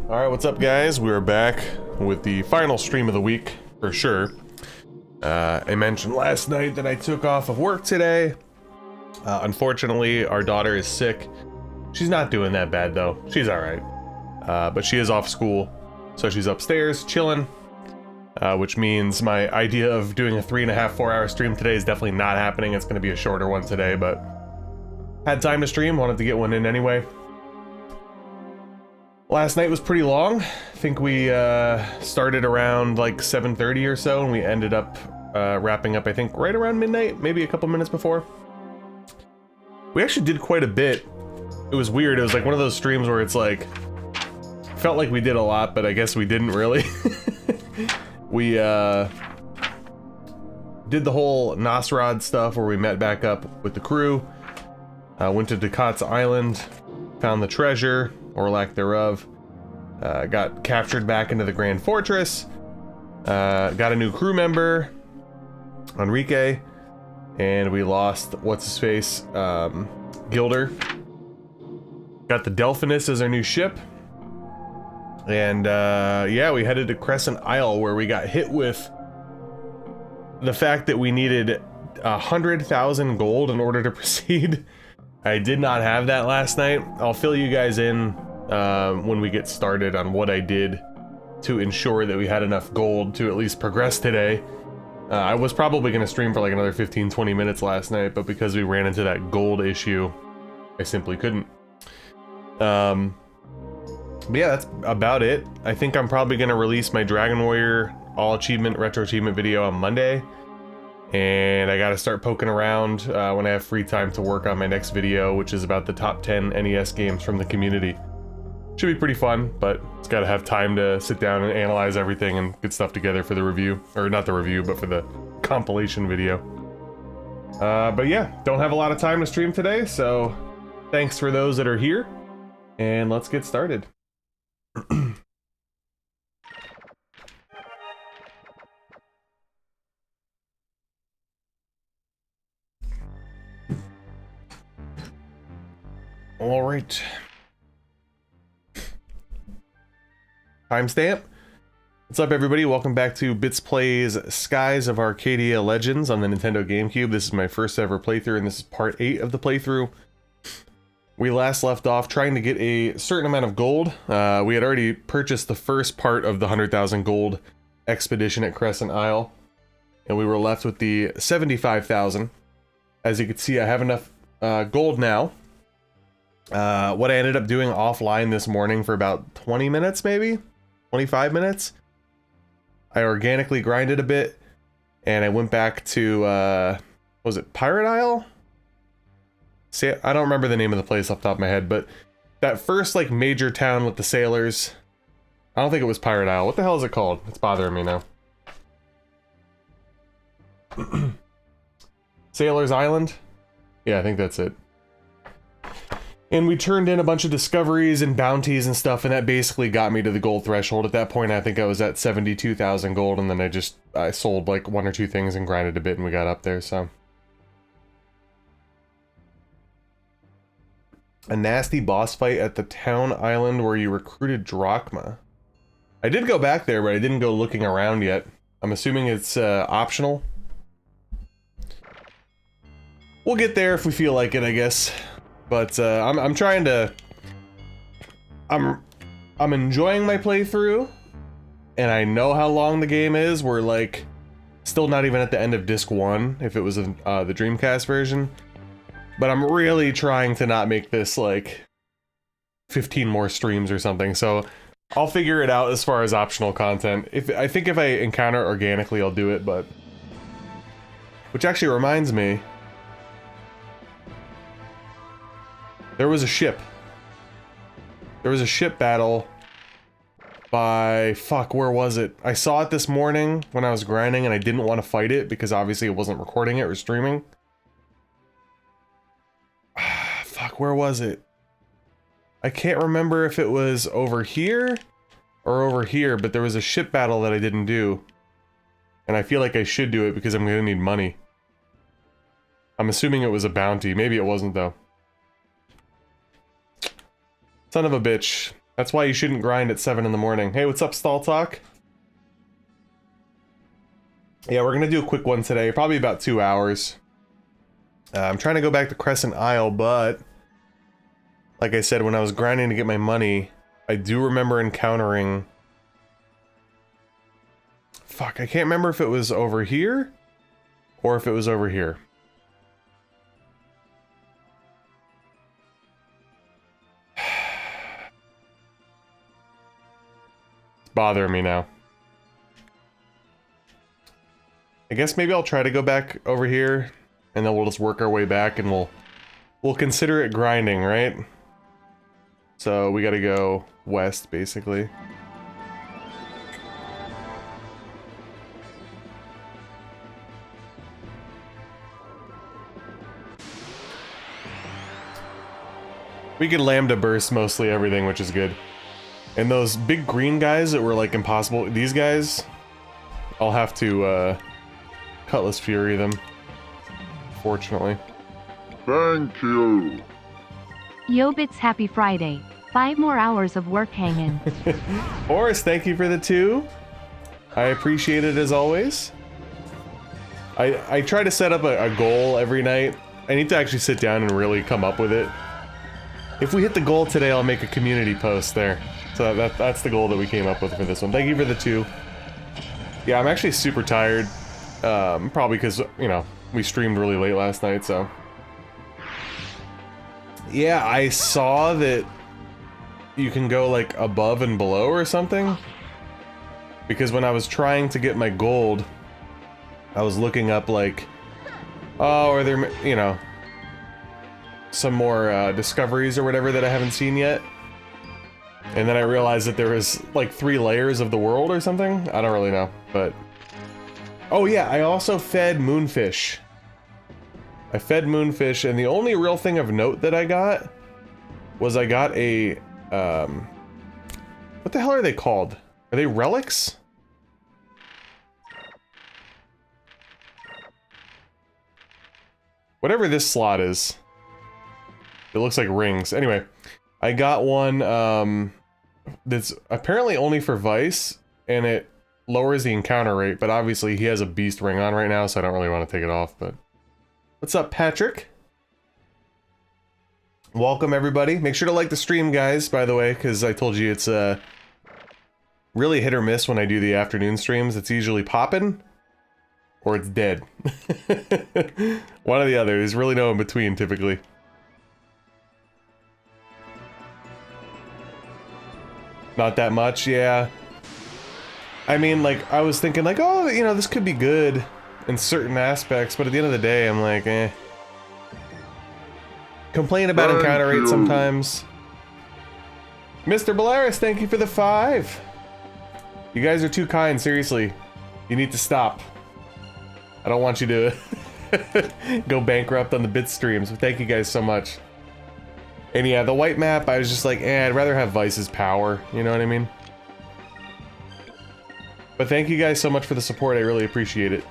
Alright, what's up guys? We're back with the final stream of the week, for sure. I mentioned last night that I took off of work today. Unfortunately, our daughter is sick. She's not doing that bad though. She's alright. But she is off school, so she's upstairs chilling. Which means my idea of doing a 3.5, 4-hour stream today is definitely not happening. It's going to be a shorter one today, but had time to stream, wanted to get one in anyway. Last night was pretty long. I think we started around like 7:30 or so, and we ended up wrapping up, I think, right around midnight, maybe a couple minutes before. We actually did quite a bit. It was weird. It was like one of those streams where it's like, felt like we did a lot, but I guess we didn't really. We did the whole Nosrod stuff where we met back up with the crew. Went to Ducat's Island, found the treasure, or lack thereof. Got captured back into the Grand Fortress. Got a new crew member, Enrique, and we lost what's-his-face, Gilder. Got the Delphinus as our new ship. And yeah, we headed to Crescent Isle, where we got hit with the fact that we needed 100,000 gold in order to proceed. I did not have that last night. I'll fill you guys in when we get started on what I did to ensure that we had enough gold to at least progress today. I was probably going to stream for like another 15-20 minutes last night, but because we ran into that gold issue, I simply couldn't. But yeah, that's about it. I think I'm probably going to release my Dragon Warrior all achievement, retro achievement video on Monday. And I got to start poking around when I have free time to work on my next video, which is about the top 10 NES games from the community. Should be pretty fun, but it's got to have time to sit down and analyze everything and get stuff together for the review. Or not the review, but for the compilation video. But yeah, don't have a lot of time to stream today, so thanks for those that are here. And let's get started. All right. Timestamp. What's up, everybody? Welcome back to Bits Plays Skies of Arcadia Legends on the Nintendo GameCube. This is my first ever playthrough, and this is part 8 of the playthrough. We last left off trying to get a certain amount of gold. We had already purchased the first part of the 100,000 gold expedition at Crescent Isle, and we were left with the 75,000. As you can see, I have enough gold now. What I ended up doing offline this morning for about 20 minutes, maybe 25 minutes, I organically grinded a bit, and I went back to was it Pirate Isle? See, I don't remember the name of the place off the top of my head, but that first like major town with the sailors, I don't think it was Pirate Isle. What the hell is it called? It's bothering me now. Sailor's Island? Yeah, I think that's it. And we turned in a bunch of discoveries and bounties and stuff, and that basically got me to the gold threshold. At that point, I think I was at 72,000 gold, and then I sold like 1 or 2 things and grinded a bit, and we got up there, so. A nasty boss fight at the town island where you recruited Drachma. I did go back there, but I didn't go looking around yet. I'm assuming it's optional. We'll get there if we feel like it, I guess. But I'm trying to. I'm enjoying my playthrough, and I know how long the game is. We're like still not even at the end of disc 1 if it was the Dreamcast version. But I'm really trying to not make this like 15 more streams or something. So I'll figure it out as far as optional content. I think if I encounter it organically, I'll do it. But which actually reminds me. There was a ship. There was a ship battle by... Fuck, where was it? I saw it this morning when I was grinding, and I didn't want to fight it because obviously it wasn't recording it or streaming. Fuck, where was it? I can't remember if it was over here or over here, but there was a ship battle that I didn't do. And I feel like I should do it because I'm going to need money. I'm assuming it was a bounty. Maybe it wasn't, though. Son of a bitch. That's why you shouldn't grind at 7 in the morning. Hey, what's up, Stall Talk? Yeah, we're gonna do a quick one today, probably about 2 hours. I'm trying to go back to Crescent Isle, but like I said, when I was grinding to get my money, I do remember encountering... Fuck, I can't remember if it was over here or if it was over here. It's bothering me now. I guess maybe I'll try to go back over here, and then we'll just work our way back, and we'll consider it grinding, right? So we gotta go west, basically. We can lambda burst mostly everything, which is good. And those big green guys that were like impossible, these guys, I'll have to Cutlass Fury them, fortunately. Thank you. Yobits, happy Friday. 5 more hours of work hanging. Horace, thank you for the 2. I appreciate it as always. I try to set up a goal every night. I need to actually sit down and really come up with it. If we hit the goal today, I'll make a community post there. So that's the goal that we came up with for this one. Thank you for the 2. Yeah, I'm actually super tired. Probably because, you know, we streamed really late last night, so... Yeah, I saw that you can go, like, above and below or something. Because when I was trying to get my gold, I was looking up, like... Oh, are there, you know... some more, discoveries or whatever that I haven't seen yet. And then I realized that there was, like, 3 layers of the world or something? I don't really know, but... Oh yeah, I also fed Moonfish. I fed Moonfish, and the only real thing of note that I got was I got a, what the hell are they called? Are they relics? Whatever this slot is. It looks like rings. Anyway, I got one, that's apparently only for Vice, and it lowers the encounter rate, but obviously he has a beast ring on right now, so I don't really want to take it off, but... What's up, Patrick? Welcome, everybody. Make sure to like the stream, guys, by the way, because I told you it's, really hit or miss when I do the afternoon streams. It's usually popping, or it's dead. One or the other. There's really no in between, typically. Not that much, yeah. I mean, like, I was thinking, like, oh, you know, this could be good in certain aspects, but at the end of the day, I'm like, eh. Complain about encounter rate sometimes. Mr. Belaris, thank you for the 5. You guys are too kind, seriously. You need to stop. I don't want you to go bankrupt on the bit streams, but thank you guys so much. And yeah, the white map, I was just like, I'd rather have Vice's power, you know what I mean? But thank you guys so much for the support, I really appreciate it.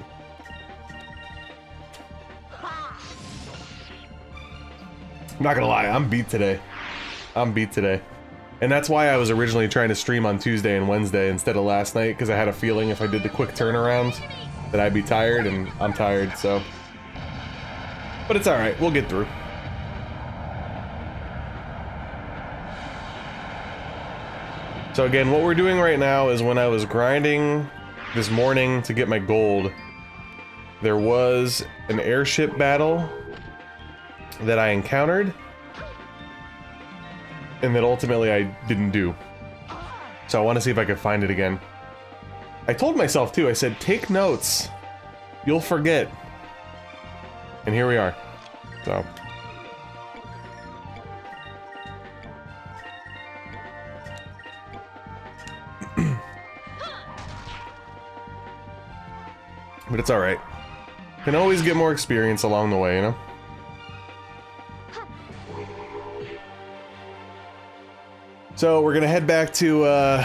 I'm not gonna lie, I'm beat today. I'm beat today. And that's why I was originally trying to stream on Tuesday and Wednesday instead of last night, because I had a feeling if I did the quick turnaround that I'd be tired, and I'm tired, so... But it's alright, we'll get through. So again, what we're doing right now is when I was grinding this morning to get my gold, there was an airship battle that I encountered, and that ultimately I didn't do. So I want to see if I could find it again. I told myself too, I said, take notes, you'll forget. And here we are, so. But it's alright. Can always get more experience along the way, you know? So we're gonna head back to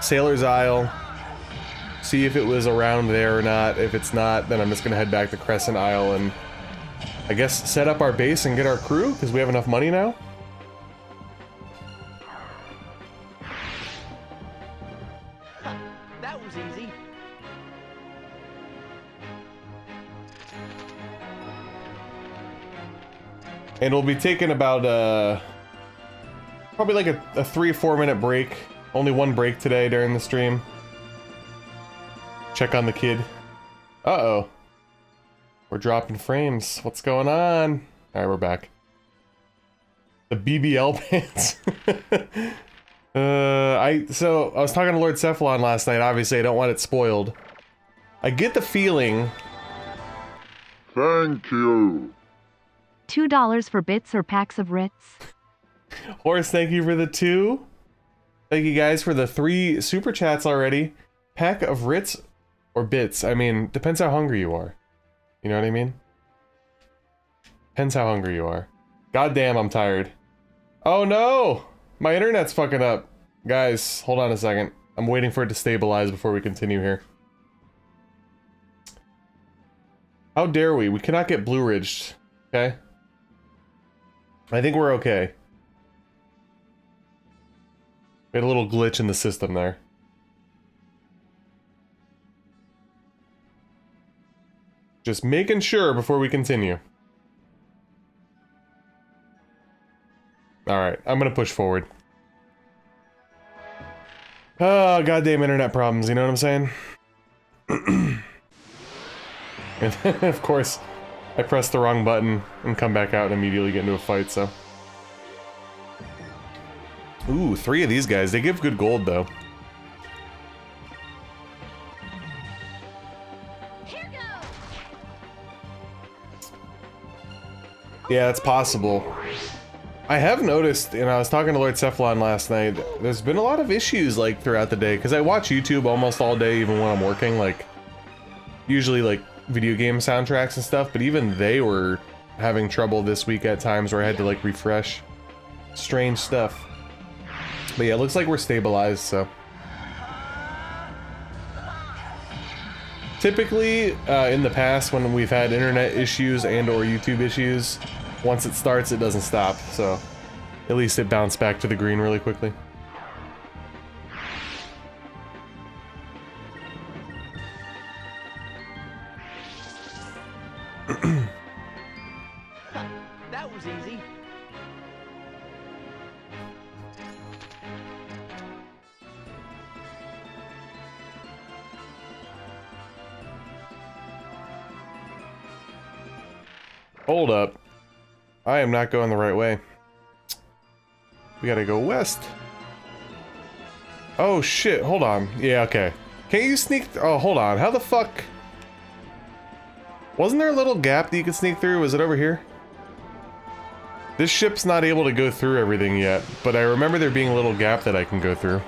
Sailor's Isle, see if it was around there or not. If it's not, then I'm just gonna head back to Crescent Isle and I guess set up our base and get our crew, because we have enough money now. And we'll be taking about probably like a 3-4 minute break. Only one break today during the stream. Check on the kid. Uh-oh. We're dropping frames. What's going on? Alright, we're back. The BBL pants. So I was talking to Lord Cephalon last night. Obviously, I don't want it spoiled. I get the feeling. Thank you. $2 for bits or packs of Ritz. Horace, thank you for the 2. Thank you guys for the 3 super chats already. Pack of Ritz or bits. I mean, depends how hungry you are. You know what I mean? Depends how hungry you are. God damn, I'm tired. Oh no! My internet's fucking up. Guys, hold on a second. I'm waiting for it to stabilize before we continue here. How dare we? We cannot get Blue Ridged. Okay? I think we're okay. We had a little glitch in the system there. Just making sure before we continue. Alright, I'm gonna push forward. Oh, goddamn internet problems, you know what I'm saying? And then, of course, I press the wrong button and come back out and immediately get into a fight, so. Ooh, 3 of these guys. They give good gold, though. Yeah, it's possible. I have noticed, and I was talking to Lord Cephalon last night, there's been a lot of issues, like, throughout the day, because I watch YouTube almost all day, even when I'm working, like, usually, like, video game soundtracks and stuff, but even they were having trouble this week at times where I had to, like, refresh. Strange stuff. But yeah, it looks like we're stabilized, so. Typically, in the past, when we've had internet issues and or YouTube issues, once it starts, it doesn't stop, so at least it bounced back to the green really quickly. That was easy. Hold up. I am not going the right way. We gotta go west. Oh shit, hold on. Yeah, okay. Can't you sneak? Oh, hold on. How the fuck? Wasn't there a little gap that you could sneak through? Was it over here? This ship's not able to go through everything yet, but I remember there being a little gap that I can go through.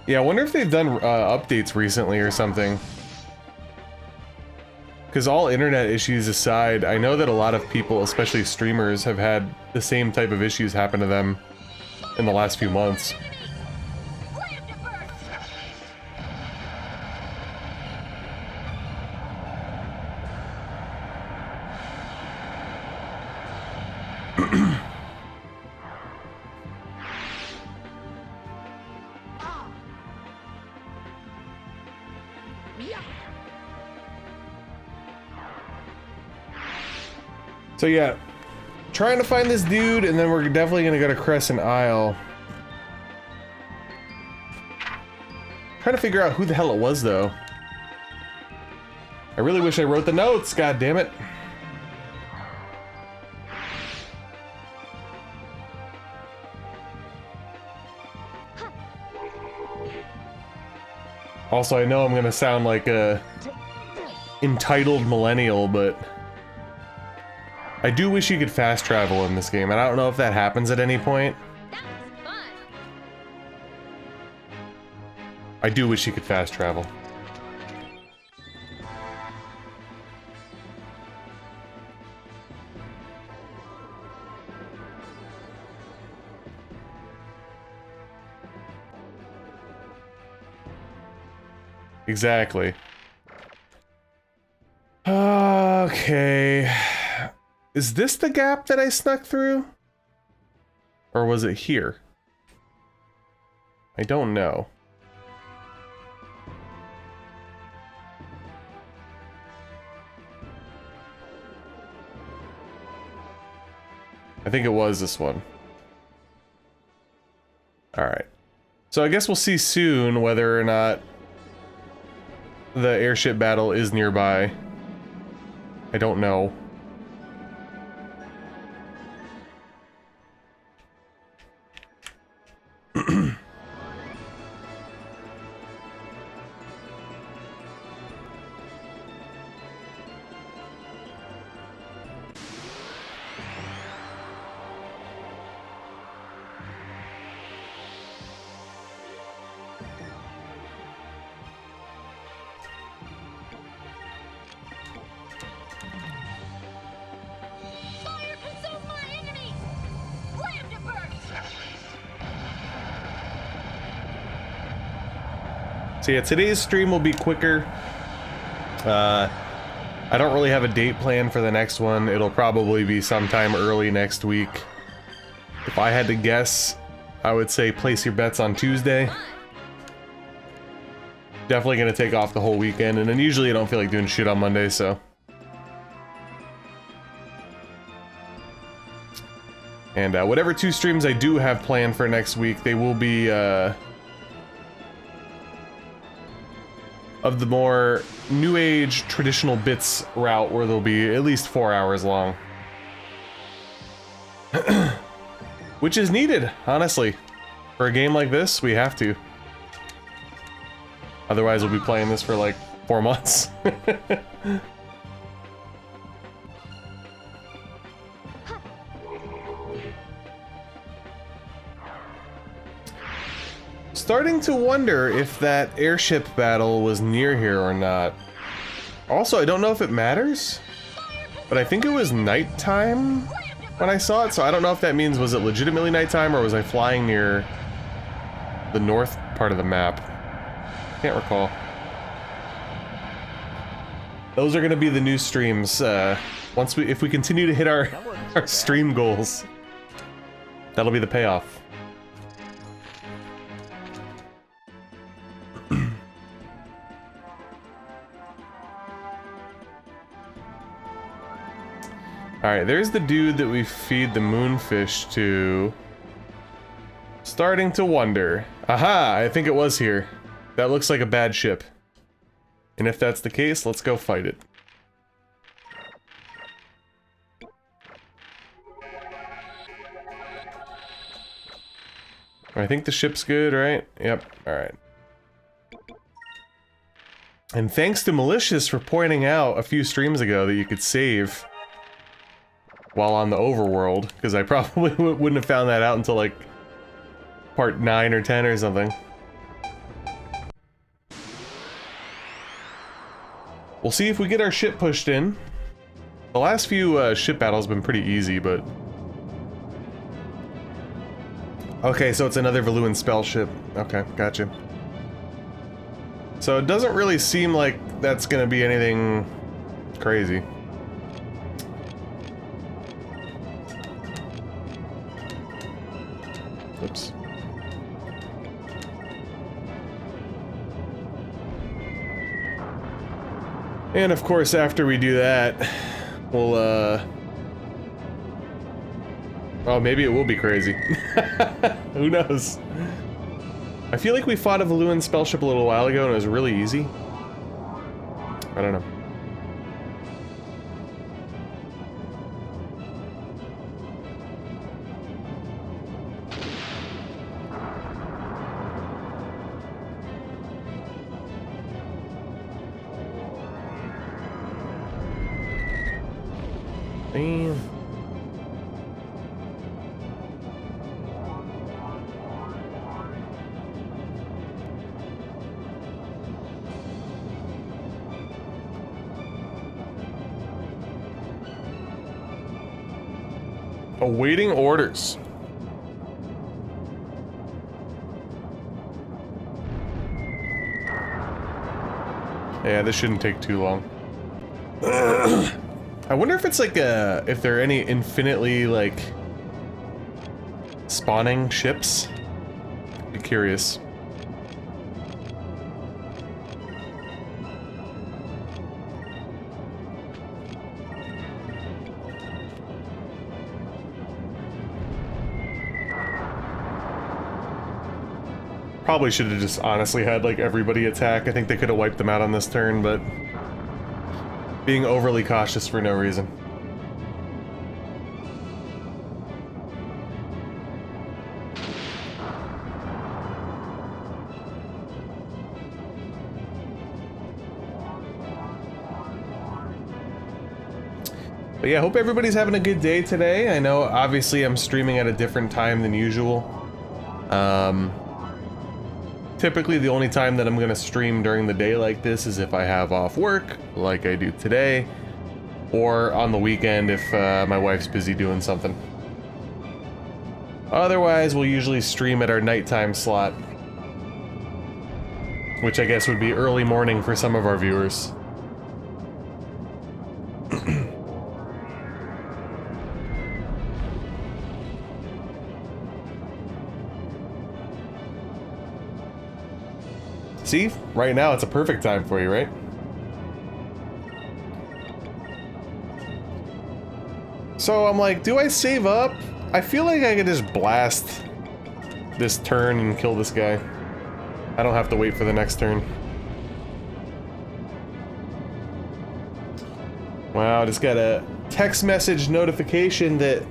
Yeah, I wonder if they've done updates recently or something. Because all internet issues aside, I know that a lot of people, especially streamers, have had the same type of issues happen to them in the last few months. So yeah, trying to find this dude, and then we're definitely gonna go to Crescent Isle. Trying to figure out who the hell it was, though. I really wish I wrote the notes, god damn it. Also, I know I'm gonna sound like a entitled millennial, but I do wish you could fast travel in this game, and I don't know if that happens at any point. That was fun. I do wish you could fast travel. Exactly. Okay. Is this the gap that I snuck through? Or was it here? I don't know. I think it was this one. Alright. So I guess we'll see soon whether or not the airship battle is nearby. I don't know. So yeah, today's stream will be quicker. I don't really have a date plan for the next one. It'll probably be sometime early next week. If I had to guess, I would say place your bets on Tuesday. Definitely gonna take off the whole weekend, and then usually I don't feel like doing shit on Monday, so. And whatever 2 streams I do have planned for next week, they will be of the more new age traditional bits route, where they'll be at least 4 hours long. Which is needed, honestly. For a game like this, we have to. Otherwise we'll be playing this for like 4 months. Starting to wonder if that airship battle was near here or not. Also, I don't know if it matters, but I think it was nighttime when I saw it, so I don't know if that means was it legitimately nighttime or was I flying near the north part of the map. Can't recall. Those are gonna be the new streams. If we continue to hit our stream goals, that'll be the payoff. Alright, there's the dude that we feed the moonfish to. Starting to wonder. Aha! I think it was here. That looks like a bad ship. And if that's the case, let's go fight it. I think the ship's good, right? Yep, alright. And thanks to Malicious for pointing out a few streams ago that you could save while on the overworld, because I probably wouldn't have found that out until like part 9 or 10 or something. We'll see if we get our ship pushed in. The last few ship battles have been pretty easy, but... Okay, so it's another Valuan Spellship. Okay, gotcha. So it doesn't really seem like that's gonna be anything crazy. Oops. And of course, after we do that, we'll, oh, maybe it will be crazy. Who knows? I feel like we fought a Valuan Spellship a little while ago and it was really easy. I don't know. Damn. Awaiting orders. Yeah, this shouldn't take too long. I wonder if it's like if there are any infinitely like spawning ships. Be curious. Probably should have just honestly had like everybody attack. I think they could have wiped them out on this turn, but being overly cautious for no reason. But yeah, hope everybody's having a good day today. I know obviously I'm streaming at a different time than usual. Typically the only time that I'm going to stream during the day like this is if I have off work, like I do today, or on the weekend if my wife's busy doing something. Otherwise, we'll usually stream at our nighttime slot, which I guess would be early morning for some of our viewers. See, right now it's a perfect time for you, right? So I'm like, do I save up? I feel like I could just blast this turn and kill this guy. I don't have to wait for the next turn. Wow, just got a text message notification that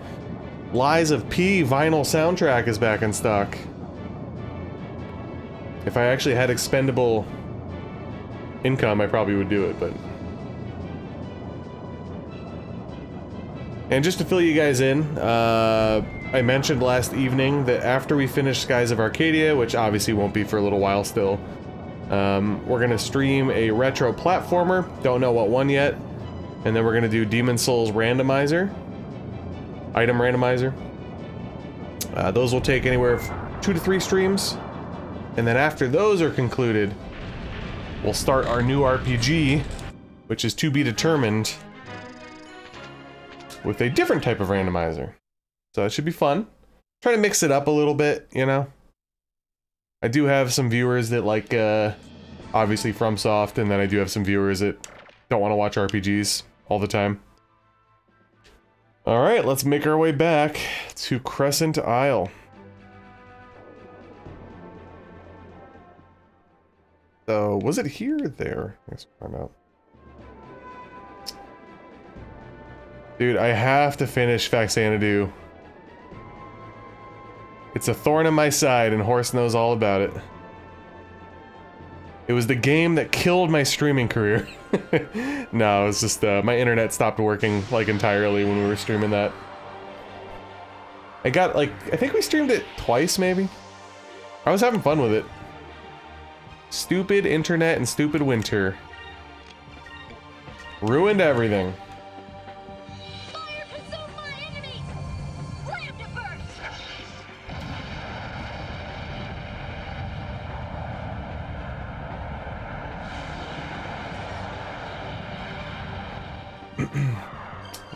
Lies of P vinyl soundtrack is back in stock. If I actually had expendable income, I probably would do it, but... And just to fill you guys in, I mentioned last evening that after we finish Skies of Arcadia, which obviously won't be for a little while still, we're gonna stream a retro platformer, don't know what one yet, and then we're gonna do Demon Souls randomizer, item randomizer. Those will take anywhere from 2 to 3 streams. And then after those are concluded, we'll start our new RPG, which is to be determined, with a different type of randomizer. So it should be fun. Try to mix it up a little bit, you know? I do have some viewers that like, obviously FromSoft, and then I do have some viewers that don't want to watch RPGs all the time. Alright, let's make our way back to Crescent Isle. So, was it here or there? Let's find out. Dude, I have to finish Faxanadu. It's a thorn in my side, and Horse knows all about it. It was the game that killed my streaming career. No, it was just, my internet stopped working, like, entirely when we were streaming that. I got, like, I think we streamed it twice, maybe? I was having fun with it. Stupid internet and stupid winter. Ruined everything. Fire consume my enemies! Slam to burst!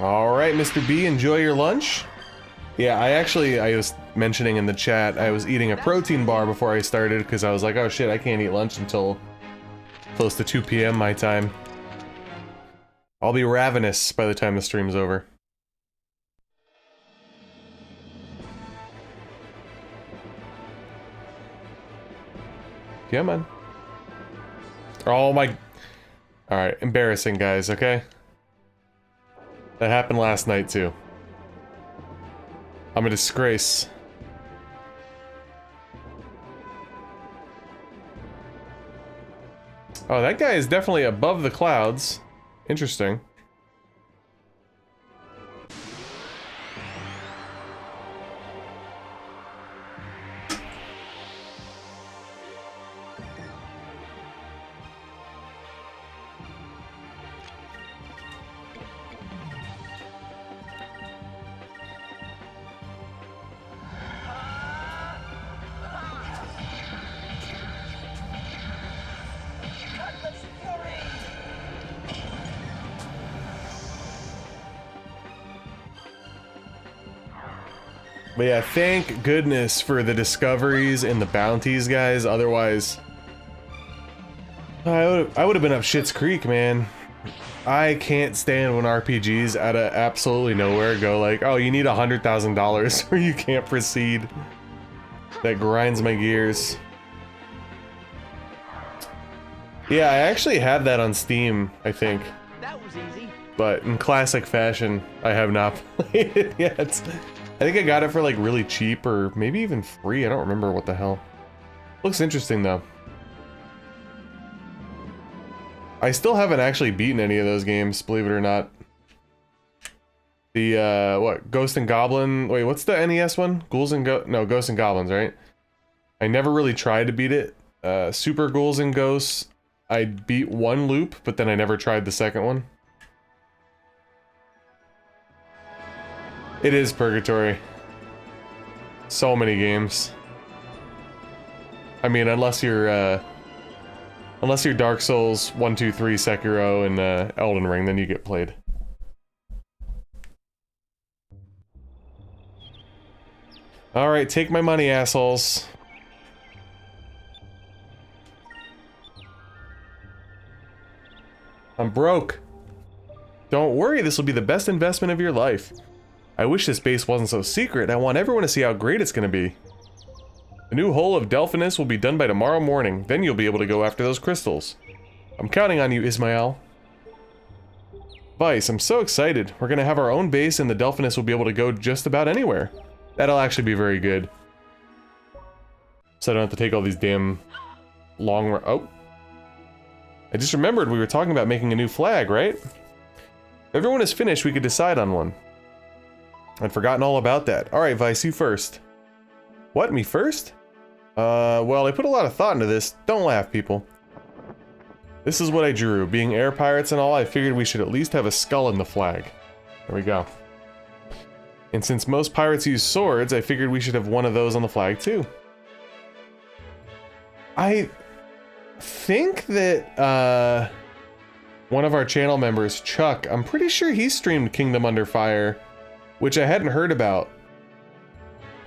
Alright, Mr. B, enjoy your lunch. Yeah, I was mentioning in the chat, I was eating a protein bar before I started because I was like, oh shit, I can't eat lunch until close to 2 p.m. my time. I'll be ravenous by the time the stream's over. Yeah, man. Oh my... Alright, embarrassing, guys, okay? That happened last night, too. I'm a disgrace. Oh, that guy is definitely above the clouds. Interesting. But yeah, thank goodness for the discoveries and the bounties, guys. Otherwise, I would have been up Shit's Creek, man. I can't stand when RPGs out of absolutely nowhere go like, oh, you need $100,000 or you can't proceed. That grinds my gears. Yeah, I actually have that on Steam, I think. That was easy. But in classic fashion, I have not played it yet. I think I got it for like really cheap or maybe even free. I don't remember what the hell. Looks interesting though. I still haven't actually beaten any of those games, believe it or not. The, what? Ghost and Goblin? Wait, what's the NES one? Ghouls and No, Ghosts and Goblins, right? I never really tried to beat it. Super Ghouls and Ghosts, I beat one loop, but then I never tried the second one. It is purgatory. So many games. I mean, unless you're Dark Souls 1, 2, 3, Sekiro, and Elden Ring, then you get played. Alright, take my money, assholes. I'm broke. Don't worry, this will be the best investment of your life. I wish this base wasn't so secret. I want everyone to see how great it's gonna be. The new hull of Delphinus will be done by tomorrow morning. Then you'll be able to go after those crystals. I'm counting on you, Ismael. Vice, I'm so excited. We're gonna have our own base and the Delphinus will be able to go just about anywhere. That'll actually be very good. So I don't have to take all these damn long... Oh. I just remembered we were talking about making a new flag, right? If everyone is finished, we could decide on one. I'd forgotten all about that. Alright, Vice, you first. What, me first? Well, I put a lot of thought into this. Don't laugh, people. This is what I drew. Being air pirates and all, I figured we should at least have a skull in the flag. There we go. And since most pirates use swords, I figured we should have one of those on the flag, too. I think that, one of our channel members, Chuck, I'm pretty sure he streamed Kingdom Under Fire, which I hadn't heard about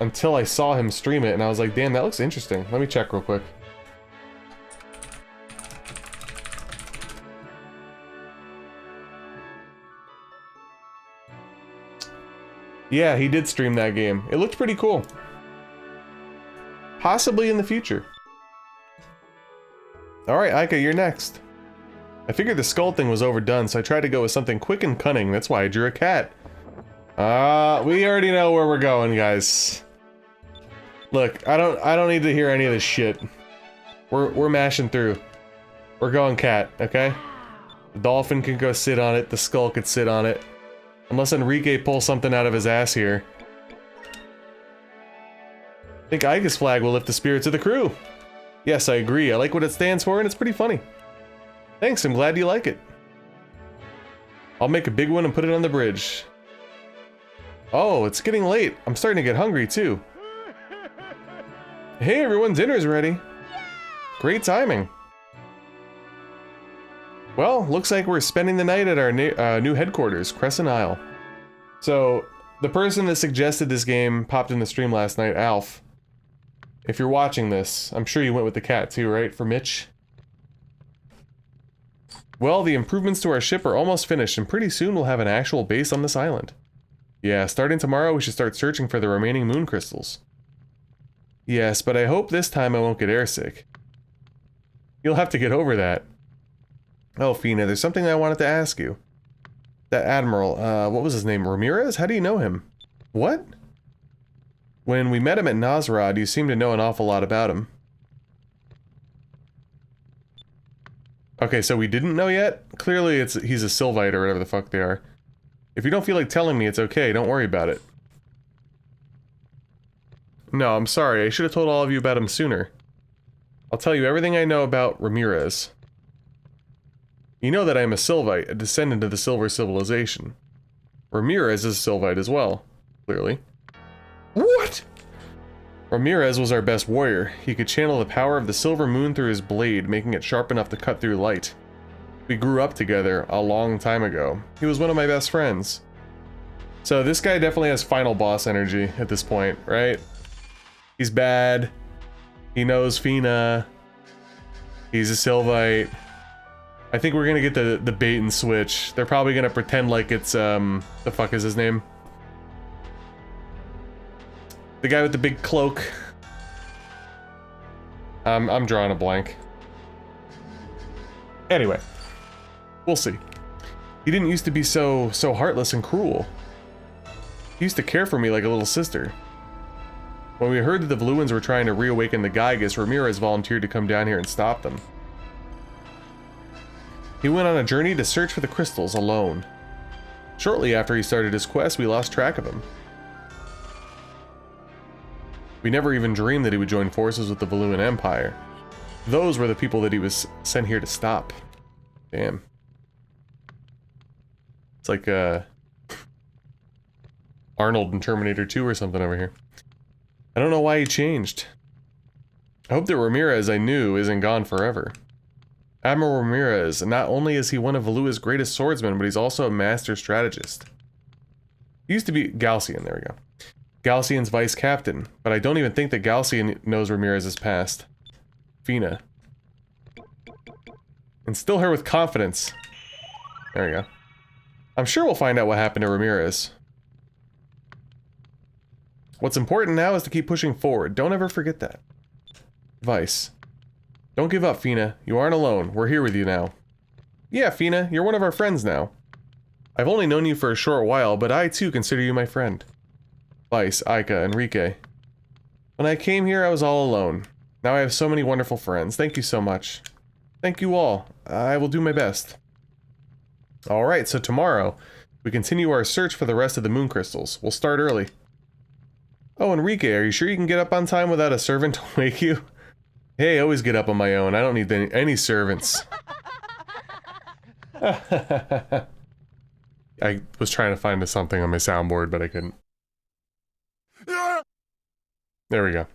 until I saw him stream it, and I was like, damn, that looks interesting. Let me check real quick. Yeah, he did stream that game. It looked pretty cool. Possibly in the future. Alright, Aika, you're next. I figured the skull thing was overdone, so I tried to go with something quick and cunning. That's why I drew a cat. We already know where we're going, guys. Look, I don't need to hear any of this shit. We're mashing through. We're going cat, okay? The dolphin can go sit on it, the skull could sit on it. Unless Enrique pulls something out of his ass here. I think Aika's flag will lift the spirits of the crew. Yes, I agree. I like what it stands for and it's pretty funny. Thanks, I'm glad you like it. I'll make a big one and put it on the bridge. Oh, it's getting late. I'm starting to get hungry too. Hey everyone, dinner's ready. Great timing. Well, looks like we're spending the night at our new headquarters, Crescent Isle. So, the person that suggested this game popped in the stream last night, Alf. If you're watching this, I'm sure you went with the cat too, right? For Mitch? Well, the improvements to our ship are almost finished, and pretty soon we'll have an actual base on this island. Yeah, starting tomorrow we should start searching for the remaining moon crystals. Yes, but I hope this time I won't get airsick. You'll have to get over that. Oh, Fina, there's something I wanted to ask you. That admiral, what was his name? Ramirez? How do you know him? What? When we met him at Nosrod, you seemed to know an awful lot about him. Okay, so we didn't know yet? Clearly he's a Sylvite or whatever the fuck they are. If you don't feel like telling me, it's okay, don't worry about it. No, I'm sorry, I should have told all of you about him sooner. I'll tell you everything I know about Ramirez. You know that I am a Sylvite, a descendant of the Silver Civilization. Ramirez is a Sylvite as well, clearly. What? Ramirez was our best warrior. He could channel the power of the silver moon through his blade, making it sharp enough to cut through light. We grew up together a long time ago. He was one of my best friends. So this guy definitely has final boss energy at this point, right? He's bad. He knows Fina. He's a Sylvite. I think we're gonna get the bait and switch. They're probably gonna pretend like it's the fuck is his name? The guy with the big cloak. I'm drawing a blank. Anyway, we'll see. He didn't used to be so heartless and cruel. He used to care for me like a little sister. When we heard that the Valuans were trying to reawaken the Gygas, Ramirez volunteered to come down here and stop them. He went on a journey to search for the crystals alone. Shortly after he started his quest, we lost track of him. We never even dreamed that he would join forces with the Valuan Empire. Those were the people that he was sent here to stop. Damn. It's like Arnold in Terminator 2 or something over here. I don't know why he changed. I hope that Ramirez I knew isn't gone forever. Admiral Ramirez, not only is he one of Valua's greatest swordsmen, but he's also a master strategist. He used to be Galcian, there we go. Galcian's vice captain, but I don't even think that Galcian knows Ramirez's past. Fina. Instill her with confidence. There we go. I'm sure we'll find out what happened to Ramirez. What's important now is to keep pushing forward. Don't ever forget that. Vice. Don't give up, Fina. You aren't alone. We're here with you now. Yeah, Fina, you're one of our friends now. I've only known you for a short while, but I too consider you my friend. Vice, Aika, Enrique. When I came here, I was all alone. Now I have so many wonderful friends. Thank you so much. Thank you all. I will do my best. Alright, so tomorrow, we continue our search for the rest of the moon crystals. We'll start early. Oh, Enrique, are you sure you can get up on time without a servant to wake you? Hey, I always get up on my own. I don't need any servants. I was trying to find something on my soundboard, but I couldn't. There we go.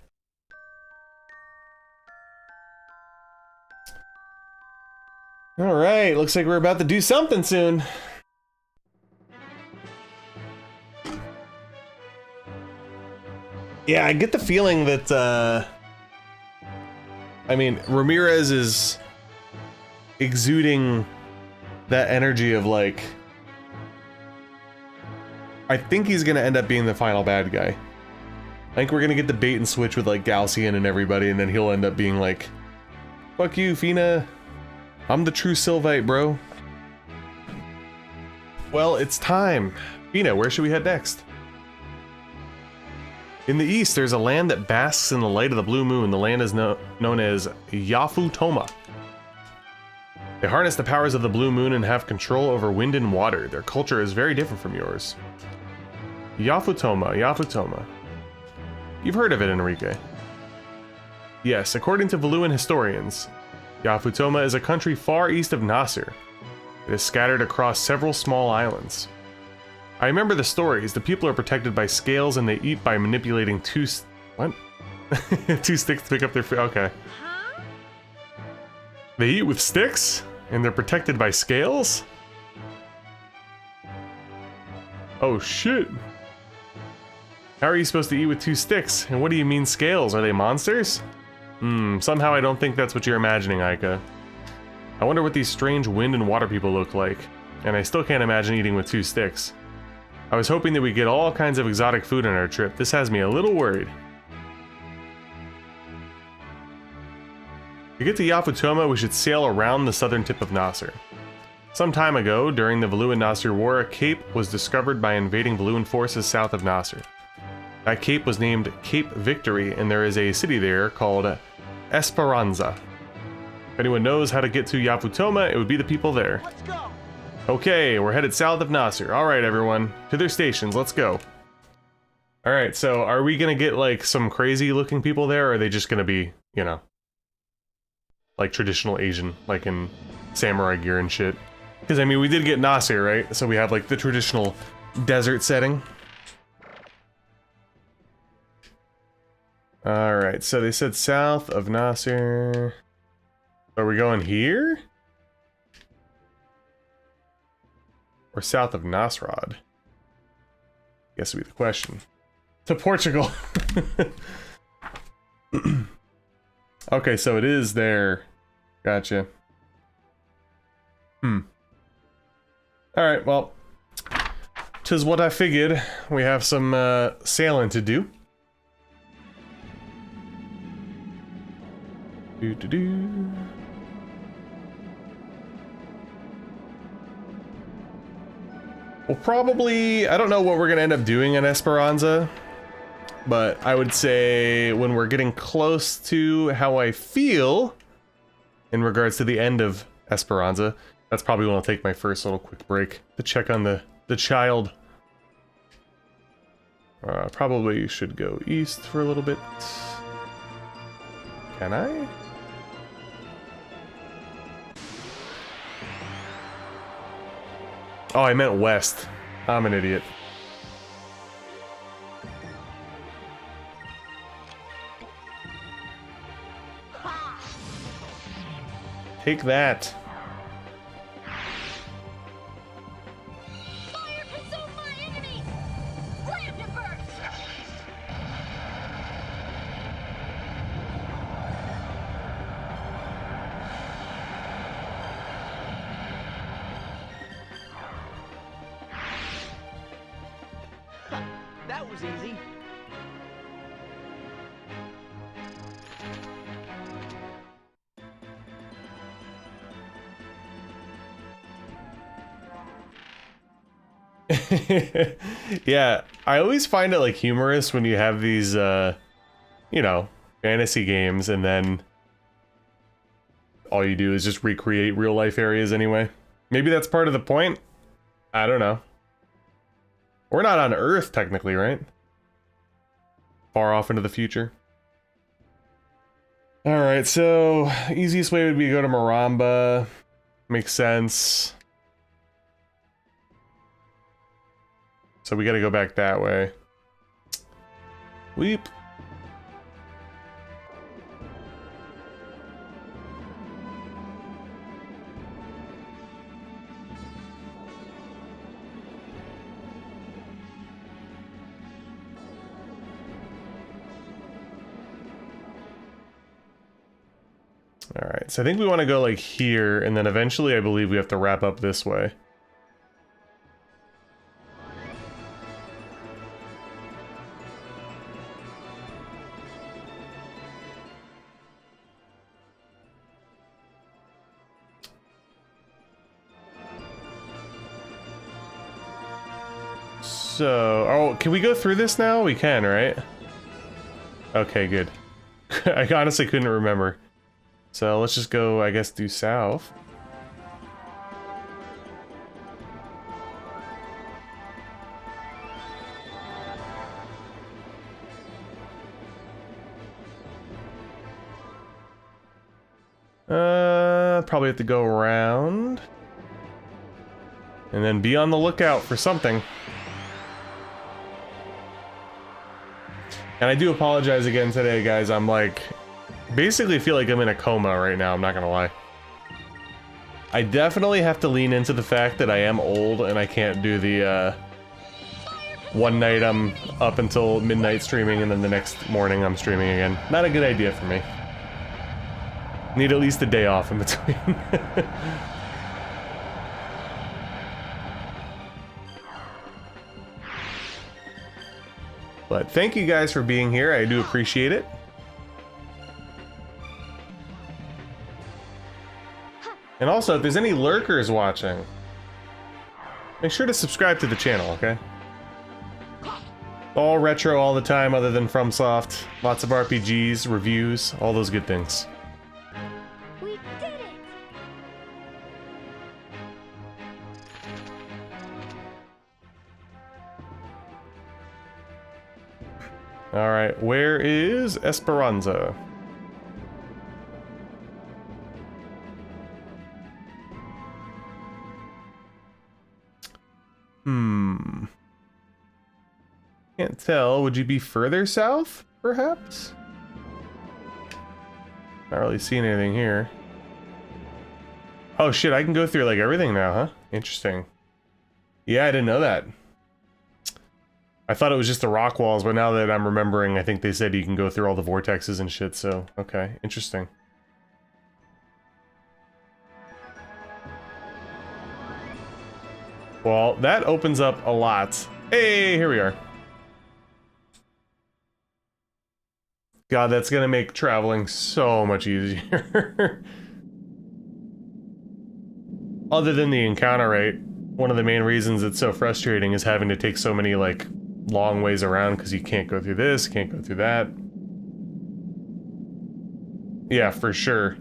Alright, looks like we're about to do something soon. Yeah, I get the feeling that, I mean, Ramirez is exuding that energy of, like... I think he's gonna end up being the final bad guy. I think we're gonna get the bait and switch with, like, Galcian and everybody, and then he'll end up being like, fuck you, Fina. I'm the true Sylvite, bro. Well, it's time. Fina, where should we head next? In the east, there's a land that basks in the light of the blue moon. The land is known as Yafutoma. They harness the powers of the blue moon and have control over wind and water. Their culture is very different from yours. Yafutoma, Yafutoma. You've heard of it, Enrique. Yes, according to Valuan historians, Yafutoma is a country far east of Nasr. It is scattered across several small islands. I remember the stories. The people are protected by scales and they eat by manipulating two sticks to pick up their food. Okay. Huh? They eat with sticks? And they're protected by scales? Oh shit. How are you supposed to eat with two sticks? And what do you mean scales? Are they monsters? Somehow I don't think that's what you're imagining, Aika. I wonder what these strange wind and water people look like. And I still can't imagine eating with two sticks. I was hoping that we'd get all kinds of exotic food on our trip. This has me a little worried. To get to Yafutoma, we should sail around the southern tip of Nasr. Some time ago, during the Valuan-Nasr War, a cape was discovered by invading Valuan forces south of Nasr. That cape was named Cape Victory, and there is a city there called Esperanza. If anyone knows how to get to Yafutoma, it would be the people there. Let's go. Okay, we're headed south of Nasr. Alright, everyone. To their stations, let's go. Alright, so are we gonna get, like, some crazy looking people there, or are they just gonna be, you know, like traditional Asian, like in samurai gear and shit? Because, I mean, we did get Nasr, right? So we have, like, the traditional desert setting. Alright, so they said south of Nasr. Are we going here? Or south of Nasrod? guess would be the question. To Portugal. Okay, so it is there. Gotcha. Alright, well. 'Tis what I figured. We have some sailing to do. Do-do-do. Well, probably, I don't know what we're gonna end up doing in Esperanza, but I would say when we're getting close to how I feel in regards to the end of Esperanza, that's probably when I'll take my first little quick break to check on the child. Probably should go east for a little bit. Can I? Oh, I meant west. I'm an idiot. Take that. Fire consume my enemies! Slam to burst! That was easy. Yeah, I always find it like humorous when you have these you know, fantasy games and then all you do is just recreate real life areas anyway. Maybe that's part of the point. I don't know. We're not on Earth technically, right? Far off into the future. Alright, so easiest way would be to go to Maramba. Makes sense. So we gotta go back that way. Weep. Alright, so I think we want to go like here, and then eventually I believe we have to wrap up this way. So, oh, can we go through this now? We can, right? Okay, good. I honestly couldn't remember. So let's just go, I guess, due south. Probably have to go around. And then be on the lookout for something. And I do apologize again today, guys. I'm like, basically feel like I'm in a coma right now, I'm not gonna lie. I definitely have to lean into the fact that I am old and I can't do the, one night I'm up until midnight streaming and then the next morning I'm streaming again. Not a good idea for me. Need at least a day off in between. But thank you guys for being here, I do appreciate it. And also, if there's any lurkers watching, make sure to subscribe to the channel, okay? All retro all the time other than FromSoft. Lots of RPGs, reviews, all those good things. We did it! Alright, where is Esperanza? Can't tell. Would you be further south, perhaps? Not really seeing anything here. Oh shit, I can go through like everything now, huh? Interesting. Yeah, I didn't know that. I thought it was just the rock walls, but now that I'm remembering, I think they said you can go through all the vortexes and shit, so, okay, interesting. Well, that opens up a lot. Hey, here we are. God, that's gonna make traveling so much easier. Other than the encounter rate, one of the main reasons it's so frustrating is having to take so many, like, long ways around because you can't go through this, can't go through that. Yeah, for sure.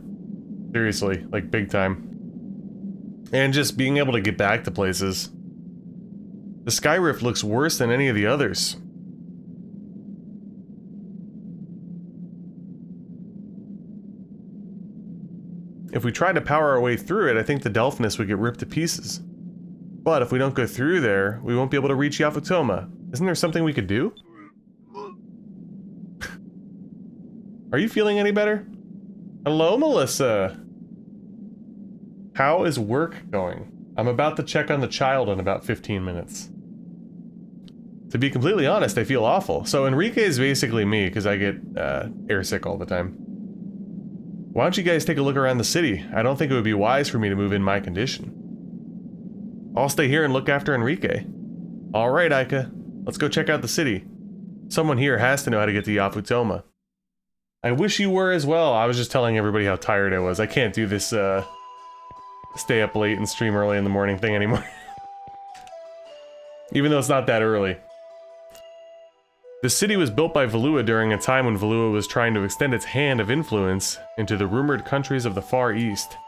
Seriously, like, big time. And just being able to get back to places. The Sky Rift looks worse than any of the others. If we tried to power our way through it, I think the Delphinus would get ripped to pieces. But if we don't go through there, we won't be able to reach Yafutoma. Isn't there something we could do? Are you feeling any better? Hello, Melissa! How is work going? I'm about to check on the child in about 15 minutes. To be completely honest, I feel awful. So Enrique is basically me, because I get airsick all the time. Why don't you guys take a look around the city? I don't think it would be wise for me to move in my condition. I'll stay here and look after Enrique. Alright, Aika. Let's go check out the city. Someone here has to know how to get to Yafutoma. I wish you were as well. I was just telling everybody how tired I was. I can't do this, stay up late and stream early in the morning thing anymore. Even though it's not that early. The city was built by Valua during a time when Valua was trying to extend its hand of influence into the rumored countries of the Far East.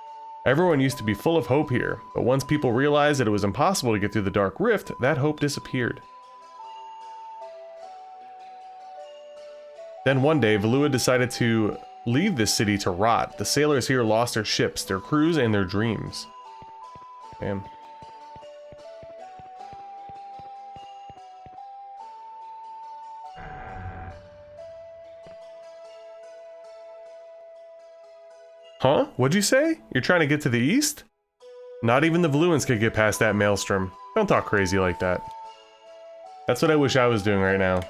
Everyone used to be full of hope here, but once people realized that it was impossible to get through the Dark Rift, that hope disappeared. Then one day, Valua decided to leave this city to rot. The sailors here lost their ships, their crews, and their dreams. Damn. Huh? What'd you say? You're trying to get to the east? Not even the Valuans could get past that maelstrom. Don't talk crazy like that. That's what I wish I was doing right now.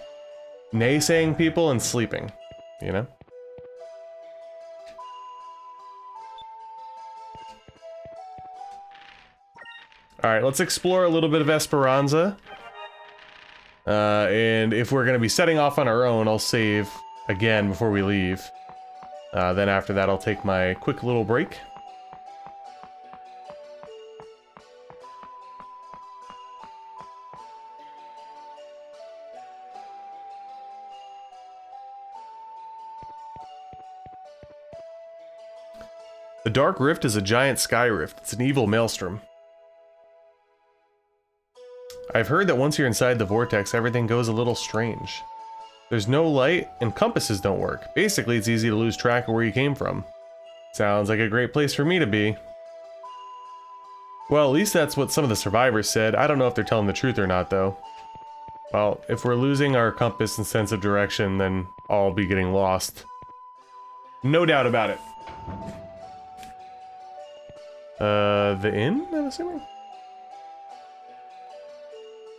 Naysaying people and sleeping, you know? Alright, let's explore a little bit of Esperanza. And if we're going to be setting off on our own, I'll save again before we leave. Then after that, I'll take my quick little break. The Dark Rift is a giant sky rift. It's an evil maelstrom. I've heard that once you're inside the vortex, everything goes a little strange. There's no light, and compasses don't work. Basically, it's easy to lose track of where you came from. Sounds like a great place for me to be. Well, at least that's what some of the survivors said. I don't know if they're telling the truth or not, though. Well, if we're losing our compass and sense of direction, then I'll be getting lost. No doubt about it. The inn, I'm assuming?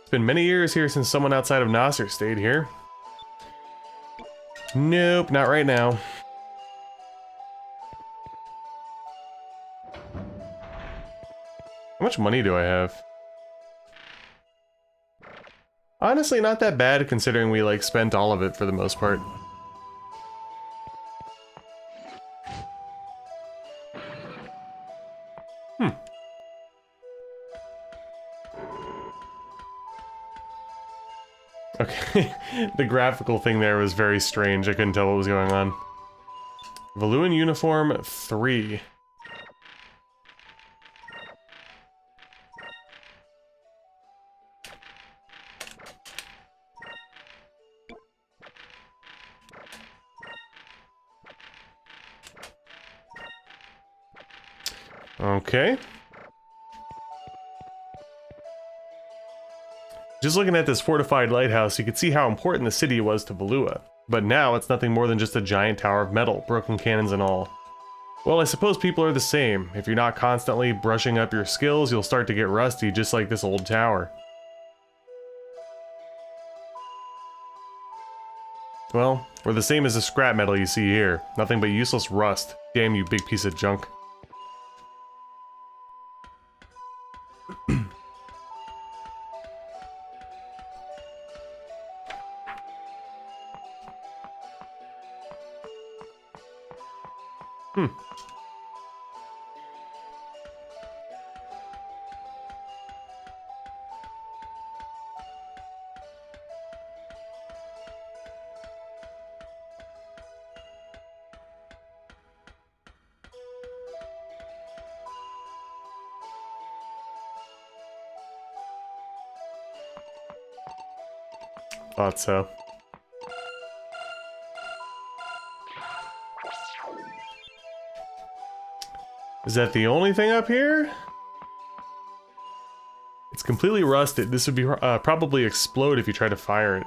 It's been many years here since someone outside of Nasser stayed here. Nope, not right now. How much money do I have? Honestly, not that bad considering we, like, spent all of it for the most part. Okay, the graphical thing there was very strange. I couldn't tell what was going on. Valuan uniform 3. Okay. Just looking at this fortified lighthouse, you could see how important the city was to Valua. But now it's nothing more than just a giant tower of metal, broken cannons and all. Well, I suppose people are the same. If you're not constantly brushing up your skills, you'll start to get rusty, just like this old tower. Well, we're the same as the scrap metal you see here. Nothing but useless rust. Damn you, big piece of junk. Thought so. Is that the only thing up here? It's completely rusted. This would be probably explode if you try to fire it.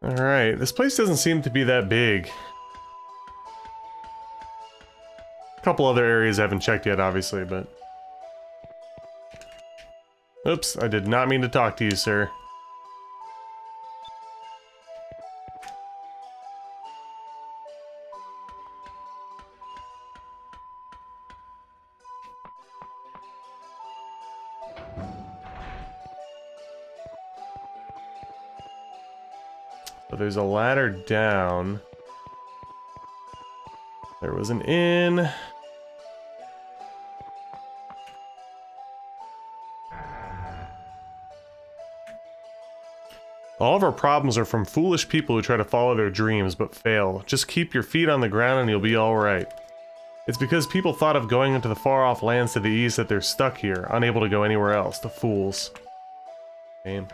Alright, this place doesn't seem to be that big. A couple other areas I haven't checked yet, obviously, but... Oops, I did not mean to talk to you, sir. So there's a ladder down. There was an inn. All of our problems are from foolish people who try to follow their dreams but fail. Just keep your feet on the ground and you'll be alright. It's because people thought of going into the far-off lands to the east that they're stuck here, unable to go anywhere else. The fools. Damn.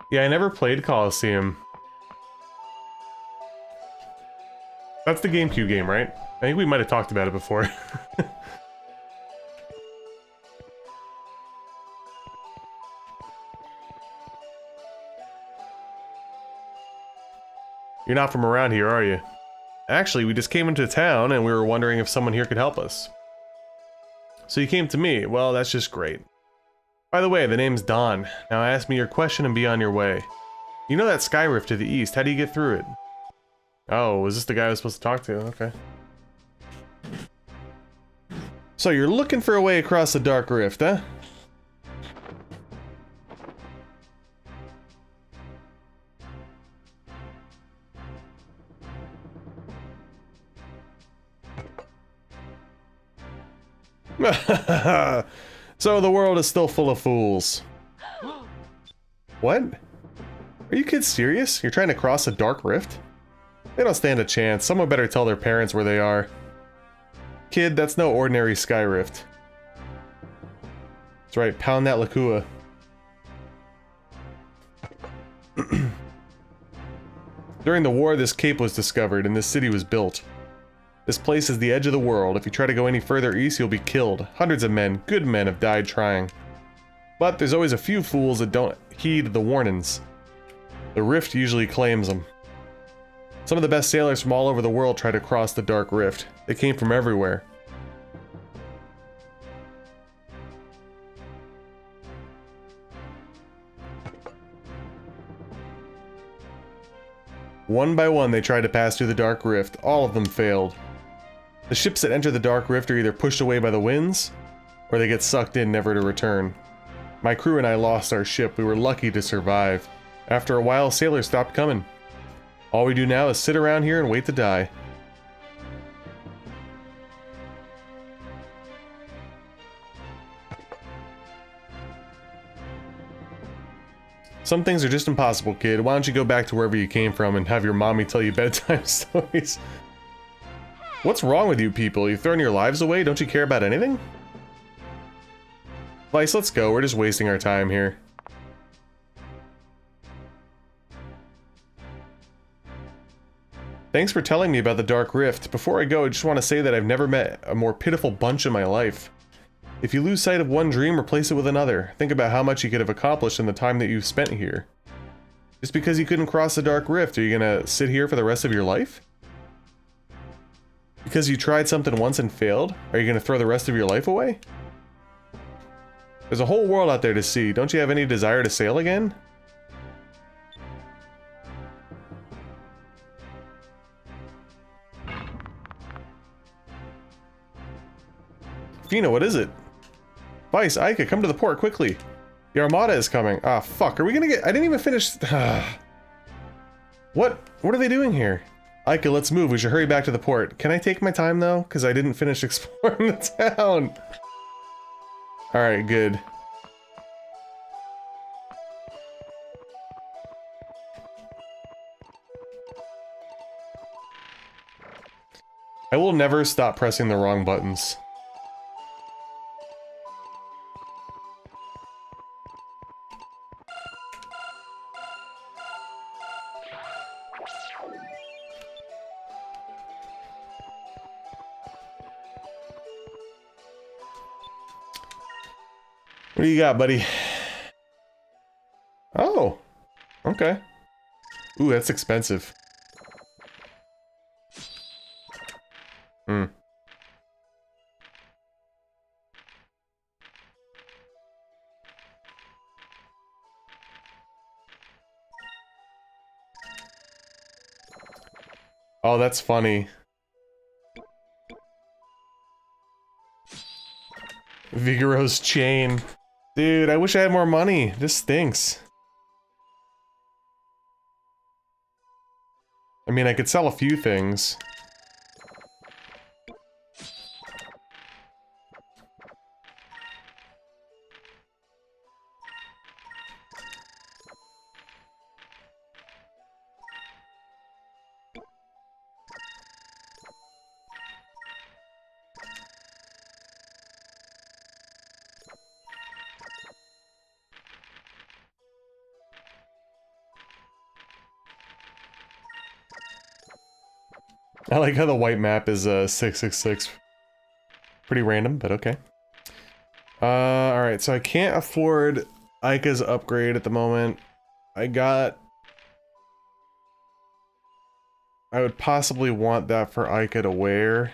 Yeah, I never played Colosseum. That's the GameCube game, right? I think we might have talked about it before. You're not from around here, are you? Actually, we just came into town and we were wondering if someone here could help us. So you came to me. Well, that's just great. By the way, the name's Don. Now ask me your question and be on your way. You know that sky rift to the east. How do you get through it? Oh, was this the guy I was supposed to talk to? Okay. So you're looking for a way across the dark rift, huh? So the world is still full of fools. What? Are you kids serious? You're trying to cross a dark rift? They don't stand a chance. Someone better tell their parents where they are. Kid, that's no ordinary sky rift. That's right, pound that Lakua. During the war, this cape was discovered and this city was built. This place is the edge of the world. If you try to go any further east, you'll be killed. Hundreds of men, good men, have died trying. But there's always a few fools that don't heed the warnings. The rift usually claims them. Some of the best sailors from all over the world try to cross the dark rift. They came from everywhere. One by one, they tried to pass through the dark rift. All of them failed. The ships that enter the dark rift are either pushed away by the winds, or they get sucked in never to return. My crew and I lost our ship. We were lucky to survive. After a while, sailors stopped coming. All we do now is sit around here and wait to die. Some things are just impossible, kid. Why don't you go back to wherever you came from and have your mommy tell you bedtime stories? What's wrong with you people? You throwing your lives away? Don't you care about anything? Vice, let's go. We're just wasting our time here. Thanks for telling me about the Dark Rift. Before I go, I just want to say that I've never met a more pitiful bunch in my life. If you lose sight of one dream, replace it with another. Think about how much you could have accomplished in the time that you've spent here. Just because you couldn't cross the Dark Rift, are you gonna sit here for the rest of your life? Because you tried something once and failed, are you gonna throw the rest of your life away? There's a whole world out there to see. Don't you have any desire to sail again? Fina, what is it? Vice, Aika, come to the port quickly. The Armada is coming. Ah, fuck. Are we gonna get... I didn't even finish... What are they doing here? Aika, let's move. We should hurry back to the port. Can I take my time, though? Because I didn't finish exploring the town. Alright, good. I will never stop pressing the wrong buttons. What do you got, buddy? Oh, okay. Ooh, that's expensive. Hmm. Oh, that's funny. Vigoros chain. Dude, I wish I had more money. This stinks. I mean, I could sell a few things. I like how the white map is 666. Pretty random, but okay. Alright, so I can't afford Aika's upgrade at the moment. I would possibly want that for Aika to wear.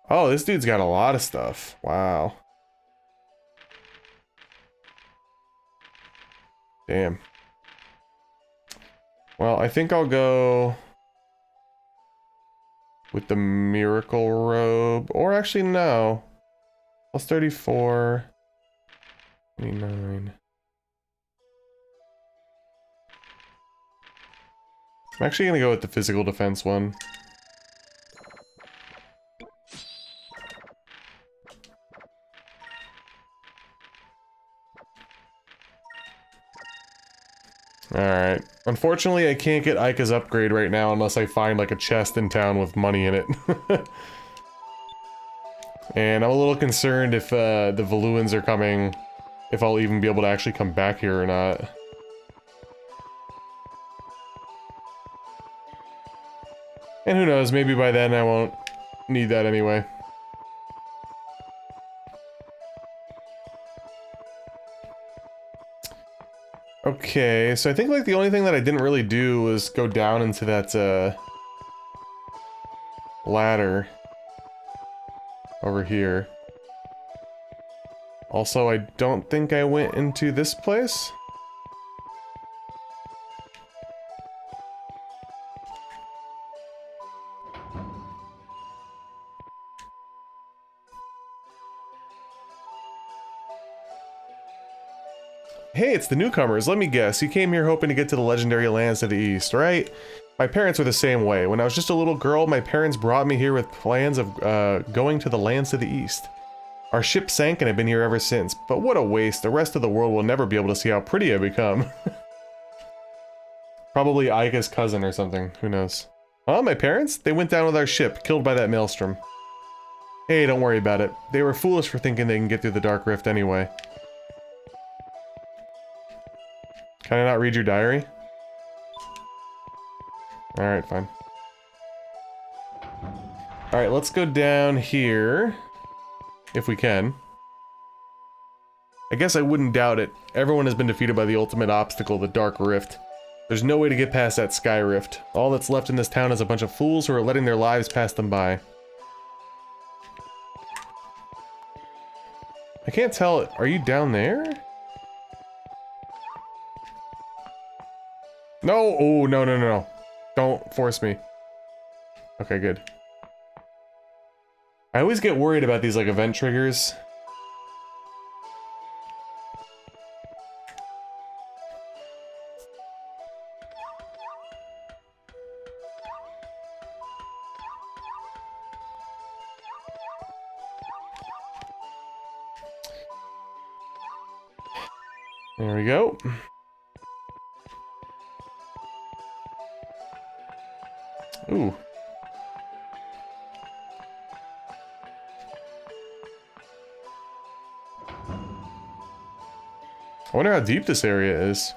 Oh, this dude's got a lot of stuff. Wow. Damn. Well, I think I'll go with the miracle robe, or actually no. Plus 34, 29. I'm actually gonna go with the physical defense one. Alright. Unfortunately, I can't get Aika's upgrade right now unless I find like a chest in town with money in it. And I'm a little concerned if the Valuans are coming, if I'll even be able to actually come back here or not. And who knows, maybe by then I won't need that anyway. Okay, so I think like the only thing that I didn't really do was go down into that ladder over here. Also, I don't think I went into this place. Hey, it's the newcomers. Let me guess. You came here hoping to get to the legendary lands to the east, right? My parents were the same way. When I was just a little girl, my parents brought me here with plans of going to the lands to the east. Our ship sank and I've been here ever since. But what a waste. The rest of the world will never be able to see how pretty I become. Probably Aika's cousin or something. Who knows? Oh, my parents? They went down with our ship, killed by that maelstrom. Hey, don't worry about it. They were foolish for thinking they can get through the Dark Rift anyway. Can I not read your diary? Alright, fine. Alright, let's go down here. If we can. I guess I wouldn't doubt it. Everyone has been defeated by the ultimate obstacle, the Dark Rift. There's no way to get past that Sky Rift. All that's left in this town is a bunch of fools who are letting their lives pass them by. I can't tell. Are you down there? No! Oh, no, no, no, no. Don't force me. Okay, good. I always get worried about these, like, event triggers. There we go. Ooh. I wonder how deep this area is.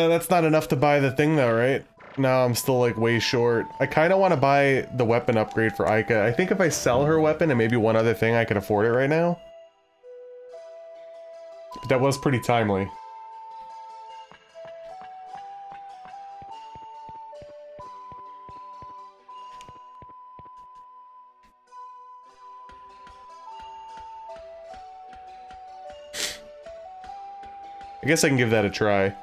That's not enough to buy the thing though, right? No, I'm still like way short. I kind of want to buy the weapon upgrade for Aika. I think if I sell her weapon and maybe one other thing, I can afford it right now. But that was pretty timely. I guess I can give that a try.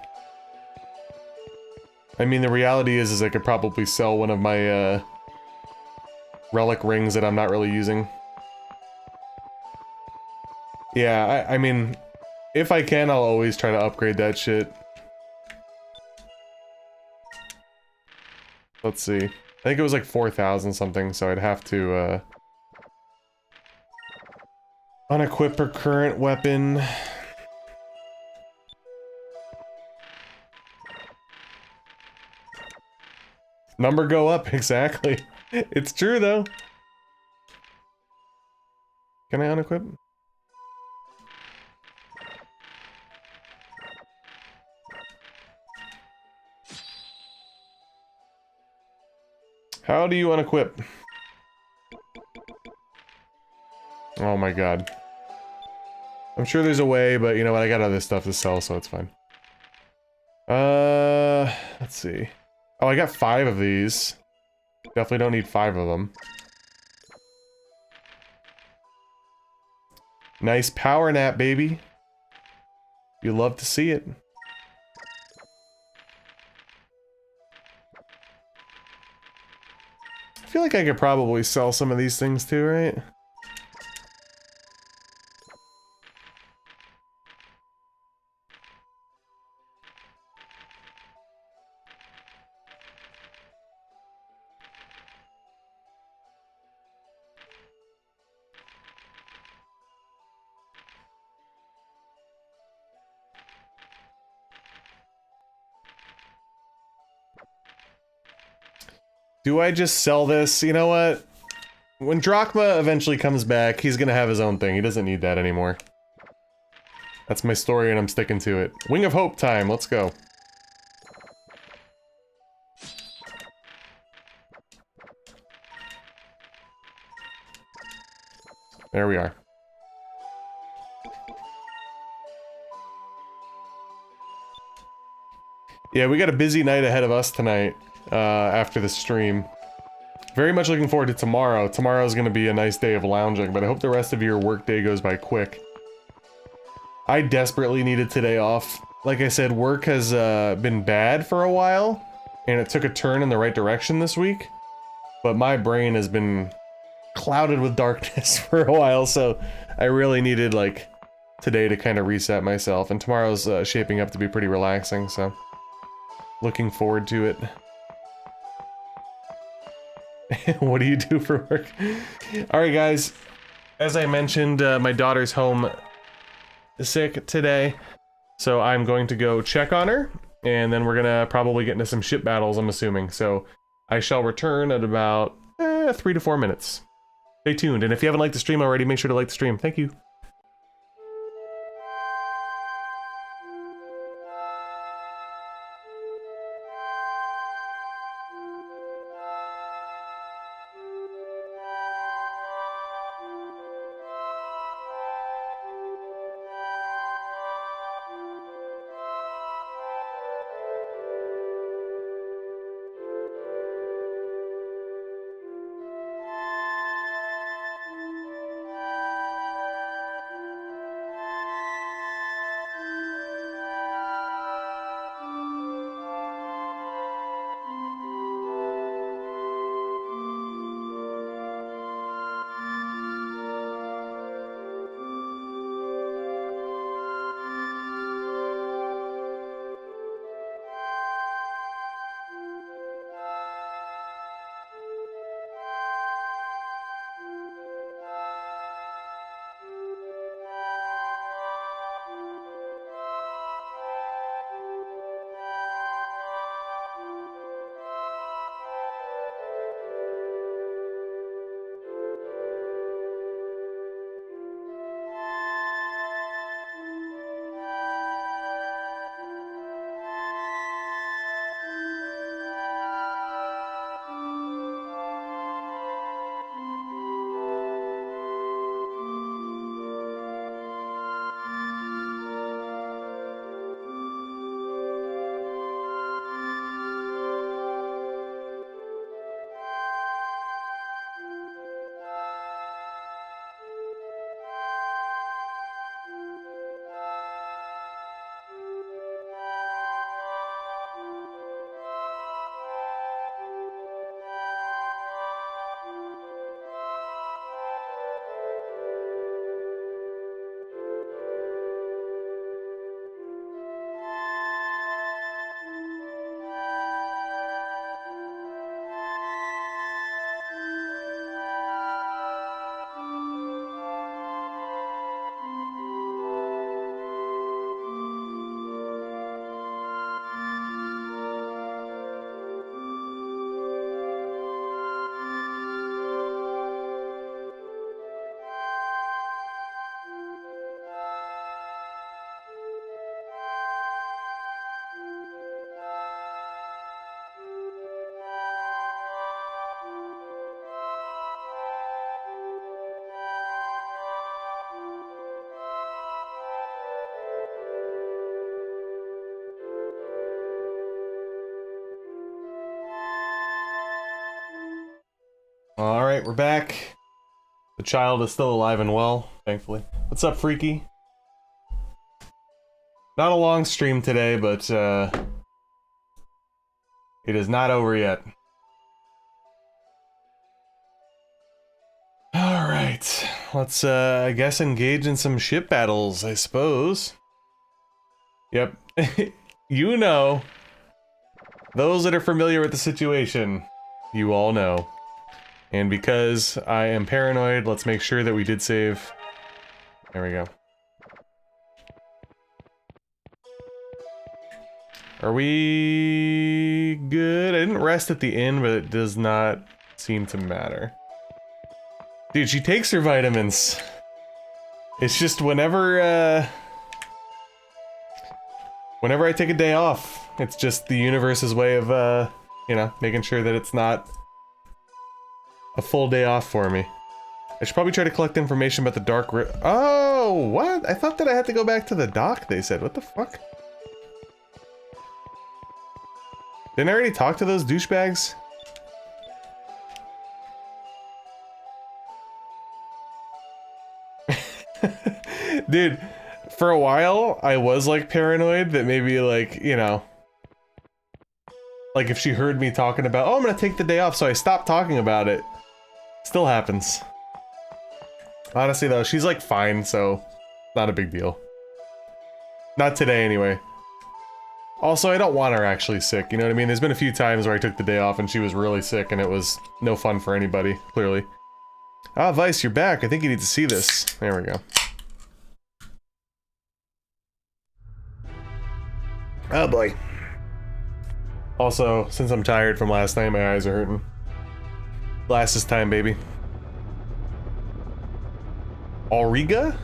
I mean, the reality is I could probably sell one of my, relic rings that I'm not really using. Yeah, I mean, if I can, I'll always try to upgrade that shit. Let's see. I think it was like 4,000 something, so I'd have to, unequip her current weapon. Number go up, exactly. It's true, though. Can I unequip? How do you unequip? Oh my god. I'm sure there's a way, but you know what? I got other stuff to sell, so it's fine. Let's see. Oh, I got 5 of these. Definitely don't need 5 of them. Nice power nap, baby. You love to see it. I feel like I could probably sell some of these things too, right? Do I just sell this? You know what? When Drachma eventually comes back, he's gonna have his own thing. He doesn't need that anymore. That's my story and I'm sticking to it. Wing of Hope time, let's go. There we are. Yeah, we got a busy night ahead of us tonight. After the stream. Very much looking forward to tomorrow. Tomorrow's gonna be a nice day of lounging, but I hope the rest of your work day goes by quick. I desperately needed today off. Like I said, work has been bad for a while, and it took a turn in the right direction this week, but my brain has been clouded with darkness for a while, so I really needed, like, today to kind of reset myself, and tomorrow's shaping up to be pretty relaxing, so looking forward to it. What do you do for work? Alright guys, as I mentioned, my daughter's home sick today, so I'm going to go check on her, and then we're gonna probably get into some ship battles, I'm assuming, so I shall return at about 3 to 4 minutes. Stay tuned, and if you haven't liked the stream already, make sure to like the stream. Thank you. Alright, we're back. The child is still alive and well, thankfully. What's up, Freaky? Not a long stream today, but it is not over yet. Alright, let's I guess engage in some ship battles, I suppose. Yep, you know. Those that are familiar with the situation, you all know. And because I am paranoid, let's make sure that we did save. There we go. Are we good? I didn't rest at the inn, but it does not seem to matter. Dude, she takes her vitamins. It's just whenever I take a day off, it's just the universe's way of, you know, making sure that it's not a full day off for me. I should probably try to collect information about the dark Oh, what? I thought that I had to go back to the dock, they said. What the fuck? Didn't I already talk to those douchebags? Dude, for a while, I was like paranoid that maybe like, you know, like if she heard me talking about, oh, I'm gonna take the day off, so I stopped talking about it. Still happens. Honestly though, she's like fine, so not a big deal. Not today anyway. Also, I don't want her actually sick, you know what I mean? There's been a few times where I took the day off and she was really sick and it was no fun for anybody, clearly. Ah, Vice, you're back. I think you need to see this. There we go. Oh boy. Also, since I'm tired from last night, my eyes are hurting. Glasses time, baby. Auriga?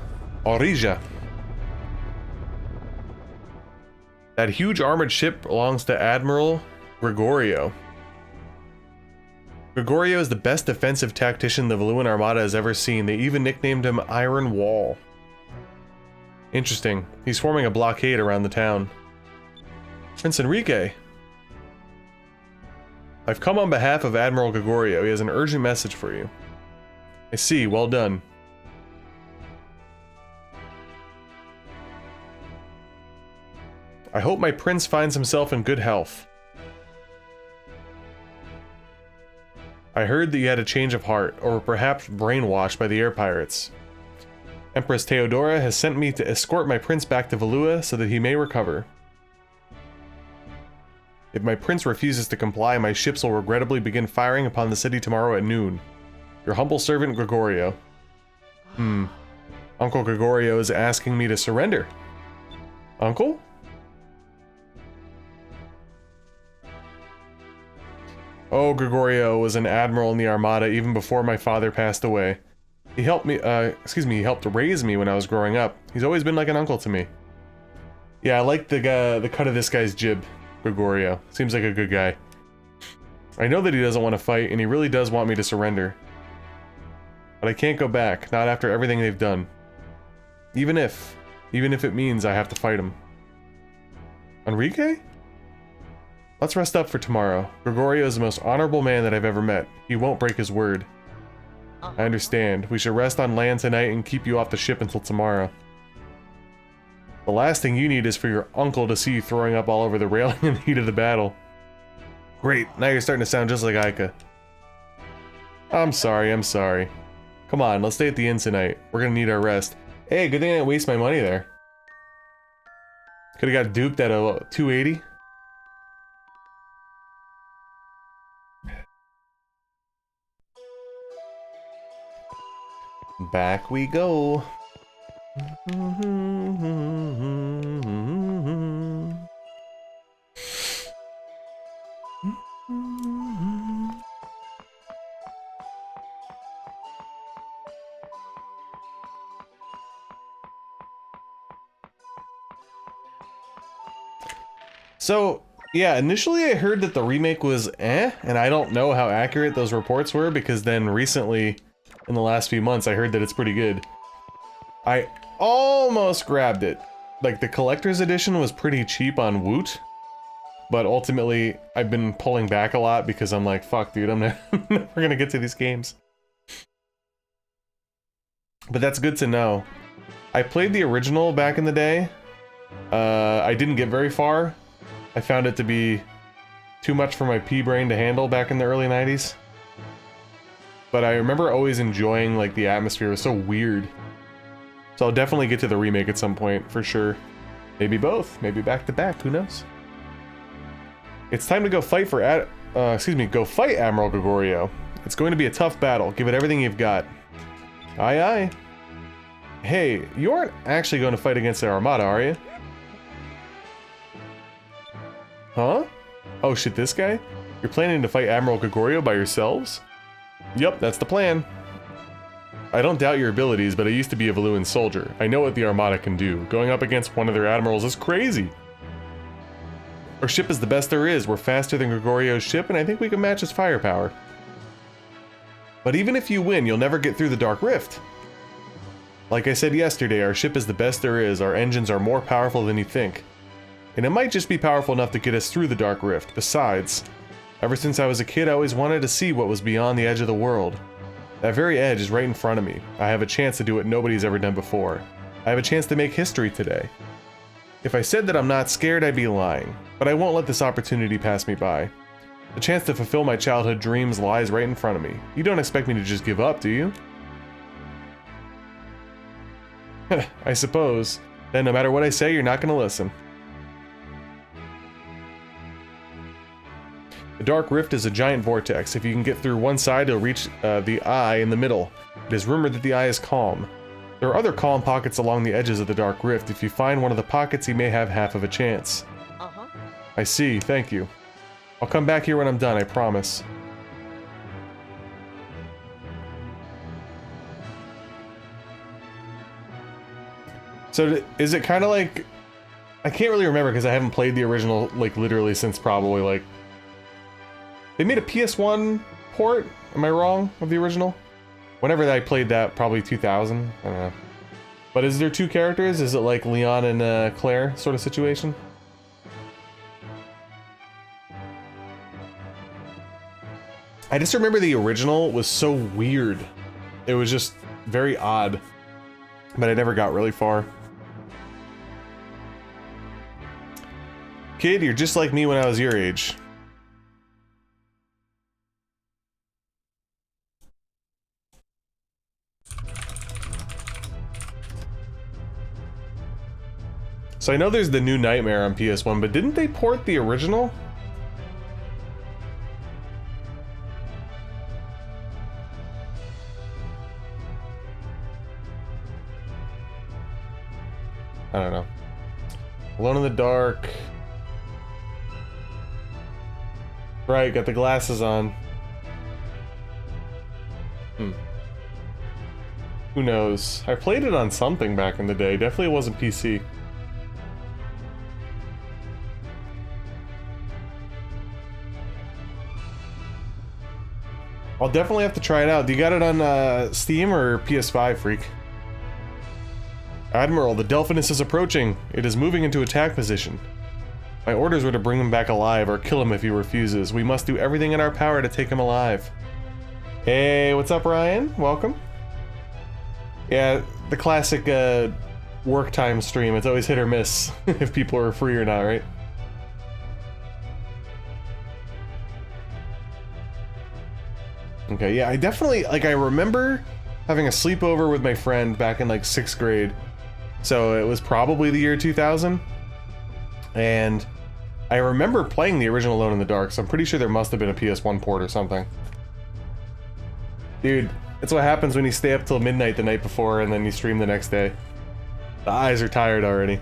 Aurija. That huge armored ship belongs to Admiral Gregorio. Gregorio is the best defensive tactician the Valuan Armada has ever seen. They even nicknamed him Iron Wall. Interesting. He's forming a blockade around the town. Prince Enrique. I've come on behalf of Admiral Gregorio. He has an urgent message for you. I see. Well done. I hope my prince finds himself in good health. I heard that you had a change of heart, or were perhaps brainwashed by the air pirates. Empress Theodora has sent me to escort my prince back to Valua so that he may recover. If my prince refuses to comply, my ships will regrettably begin firing upon the city tomorrow at noon. Your humble servant, Gregorio. Uncle Gregorio is asking me to surrender. Uncle? Oh, Gregorio was an admiral in the Armada even before my father passed away. He helped me, he helped raise me when I was growing up. He's always been like an uncle to me. Yeah, I like the cut of this guy's jib, Gregorio. Seems like a good guy. I know that he doesn't want to fight, and he really does want me to surrender. But I can't go back, not after everything they've done. Even if it means I have to fight him. Enrique? Let's rest up for tomorrow. Gregorio is the most honorable man that I've ever met. He won't break his word. I understand. We should rest on land tonight and keep you off the ship until tomorrow. The last thing you need is for your uncle to see you throwing up all over the railing in the heat of the battle. Great, now you're starting to sound just like Aika. I'm sorry. Come on, let's stay at the inn tonight. We're gonna need our rest. Hey, good thing I didn't waste my money there. Could've got duped at a 280. Back we go. So, yeah, initially I heard that the remake was and I don't know how accurate those reports were because then recently, in the last few months, I heard that it's pretty good. I almost grabbed it. Like, the collector's edition was pretty cheap on Woot, but ultimately, I've been pulling back a lot because I'm like, fuck, dude, I'm never gonna get to these games. But that's good to know. I played the original back in the day. I didn't get very far. I found it to be too much for my pea brain to handle back in the early 90s. But I remember always enjoying, like, the atmosphere. It was so weird. So I'll definitely get to the remake at some point, for sure. Maybe both. Maybe back to back. Who knows? It's time to go fight for go fight Admiral Gregorio. It's going to be a tough battle. Give it everything you've got. Aye, aye. Hey, you aren't actually going to fight against the Armada, are you? Huh? Oh shit, this guy? You're planning to fight Admiral Gregorio by yourselves? Yep, that's the plan. I don't doubt your abilities, but I used to be a Valuan soldier. I know what the Armada can do. Going up against one of their admirals is crazy. Our ship is the best there is. We're faster than Gregorio's ship, and I think we can match his firepower. But even if you win, you'll never get through the Dark Rift. Like I said yesterday, our ship is the best there is. Our engines are more powerful than you think. And it might just be powerful enough to get us through the Dark Rift. Besides, ever since I was a kid, I always wanted to see what was beyond the edge of the world. That very edge is right in front of me. I have a chance to do what nobody's ever done before. I have a chance to make history today. If I said that I'm not scared, I'd be lying. But I won't let this opportunity pass me by. The chance to fulfill my childhood dreams lies right in front of me. You don't expect me to just give up, do you? I suppose. Then no matter what I say, you're not gonna listen. The Dark Rift is a giant vortex. If you can get through one side, it'll reach the eye in the middle. It is rumored that the eye is calm. There are other calm pockets along the edges of the Dark Rift. If you find one of the pockets, you may have half of a chance. I see, thank you. I'll come back here when I'm done, I promise. So is it kind of like... I can't really remember because I haven't played the original, like, literally since probably, like... They made a PS1 port? Am I wrong? Of the original? Whenever I played that, probably 2000? I don't know. But is there two characters? Is it like Leon and Claire sort of situation? I just remember the original was so weird. It was just very odd. But I never got really far. Kid, you're just like me when I was your age. So I know there's the new Nightmare on PS1, but didn't they port the original? I don't know. Alone in the Dark. Right, got the glasses on. Who knows? I played it on something back in the day. Definitely wasn't PC. I'll definitely have to try it out. Do you got it on Steam or PS5, Freak? Admiral, the Delphinus is approaching. It is moving into attack position. My orders were to bring him back alive or kill him if he refuses. We must do everything in our power to take him alive. Hey, what's up, Ryan? Welcome. Yeah, the classic work time stream. It's always hit or miss if people are free or not, right? Okay, yeah, I definitely, like, I remember having a sleepover with my friend back in, like, 6th grade. So it was probably the year 2000. And I remember playing the original Alone in the Dark, so I'm pretty sure there must have been a PS1 port or something. Dude, that's what happens when you stay up till midnight the night before and then you stream the next day. The eyes are tired already.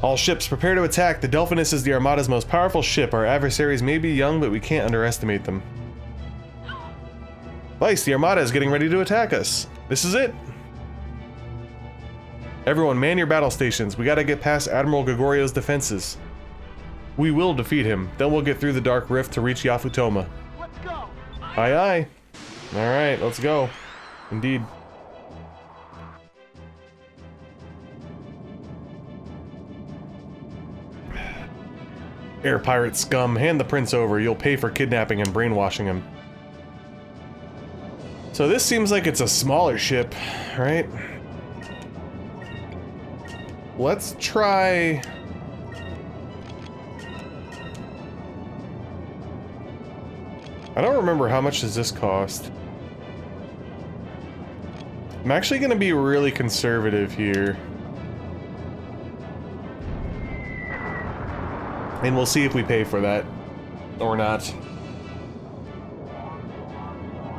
All ships, prepare to attack. The Delphinus is the Armada's most powerful ship. Our adversaries may be young, but we can't underestimate them. Vice, the Armada is getting ready to attack us. This is it. Everyone, man your battle stations. We gotta get past Admiral Gregorio's defenses. We will defeat him. Then we'll get through the Dark Rift to reach Yafutoma. Let's go. Aye, aye. Alright, let's go. Indeed. Air pirate scum, hand the prince over. You'll pay for kidnapping and brainwashing him. So this seems like it's a smaller ship, right? Let's try... I don't remember how much does this cost. I'm actually going to be really conservative here. And we'll see if we pay for that or not.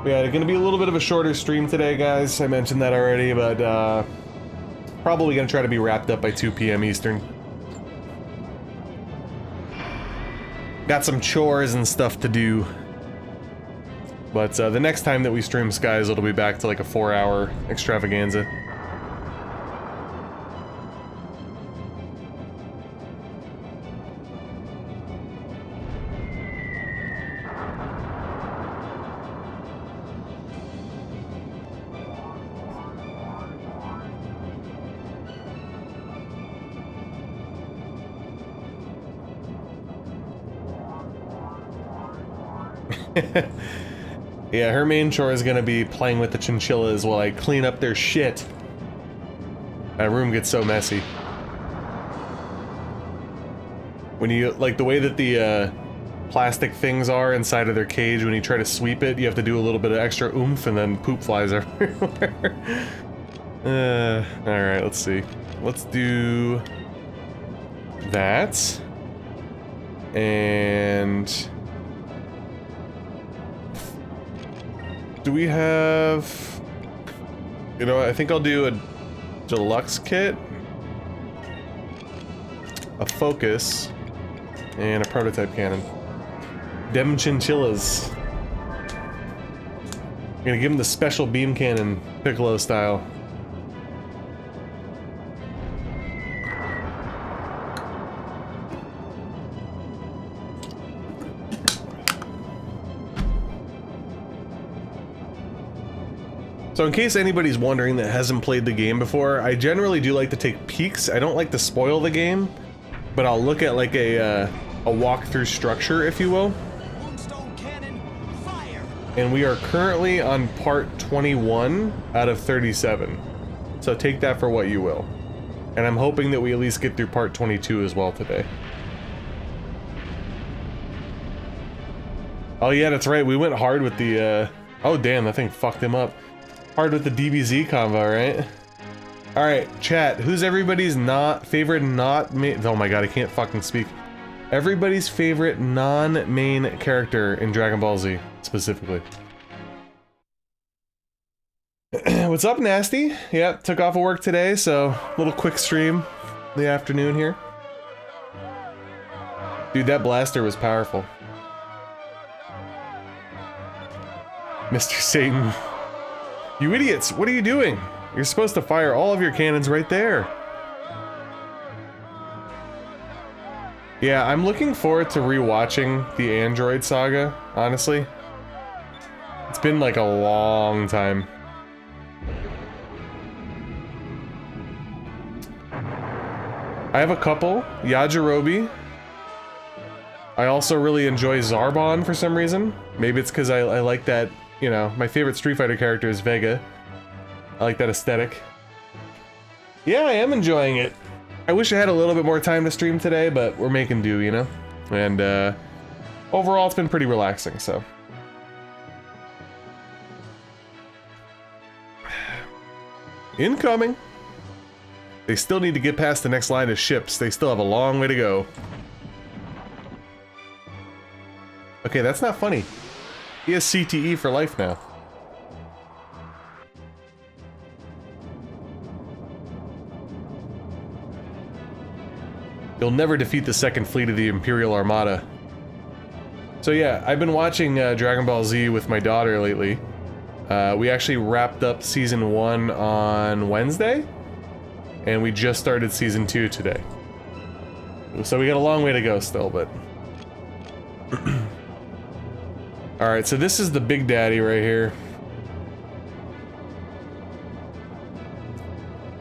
Yeah, it's going to be a little bit of a shorter stream today, guys. I mentioned that already, but probably going to try to be wrapped up by 2 p.m. Eastern. Got some chores and stuff to do. But the next time that we stream Skies, it'll be back to like a 4-hour extravaganza. Yeah, her main chore is gonna be playing with the chinchillas while I clean up their shit. That room gets so messy. When you, like, the way that the plastic things are inside of their cage, when you try to sweep it, you have to do a little bit of extra oomph and then poop flies everywhere. Alright, let's see. Let's do that. And... do we have... You know, I think I'll do a deluxe kit, a focus, and a prototype cannon. Dem chinchillas. I'm gonna give him the special beam cannon, Piccolo style. So in case anybody's wondering that hasn't played the game before, I generally do like to take peeks. I don't like to spoil the game, but I'll look at like a walkthrough structure, if you will. And we are currently on part 21 out of 37. So take that for what you will. And I'm hoping that we at least get through part 22 as well today. Oh yeah, that's right, we went hard with the, oh damn, that thing fucked him up. Hard with the DBZ combo, right? Alright, chat, who's everybody's favorite main, oh my god, I can't fucking speak. Everybody's favorite non-main character in Dragon Ball Z, specifically. What's up, Nasty? Yep, took off of work today, so a little quick stream in the afternoon here. Dude, that blaster was powerful. Mr. Satan. You idiots, what are you doing? You're supposed to fire all of your cannons right there. Yeah, I'm looking forward to rewatching the Android saga, honestly. It's been like a long time. I have a couple. Yajirobe. I also really enjoy Zarbon for some reason. Maybe it's because I like that, you know, my favorite Street Fighter character is Vega. I like that aesthetic. Yeah, I am enjoying it. I wish I had a little bit more time to stream today, but we're making do, you know? And overall, it's been pretty relaxing, so. Incoming! They still need to get past the next line of ships. They still have a long way to go. Okay, that's not funny. He has CTE for life now. You'll never defeat the second fleet of the Imperial Armada. So yeah, I've been watching Dragon Ball Z with my daughter lately. We actually wrapped up Season 1 on Wednesday, and we just started Season 2 today. So we got a long way to go still, but... Alright, so this is the Big Daddy right here.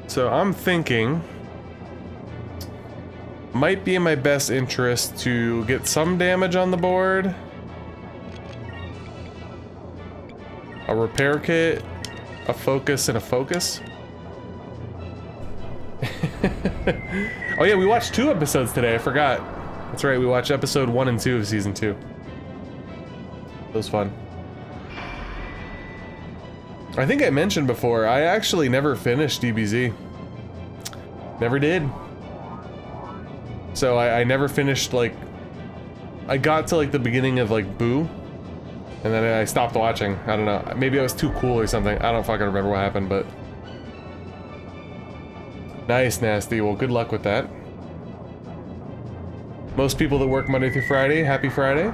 So I'm thinking... might be in my best interest to get some damage on the board. A repair kit, a focus, and a focus. Oh yeah, we watched 2 episodes today, I forgot. That's right, we watched episode 1 and 2 of season 2. It was fun. I think I mentioned before, I actually never finished DBZ. Never did. So I never finished, like, I got to like the beginning of like Boo, and then I stopped watching. I don't know, maybe I was too cool or something. I don't fucking remember what happened, but nice, Nasty. Well, good luck with that. Most people that work Monday through Friday, happy Friday.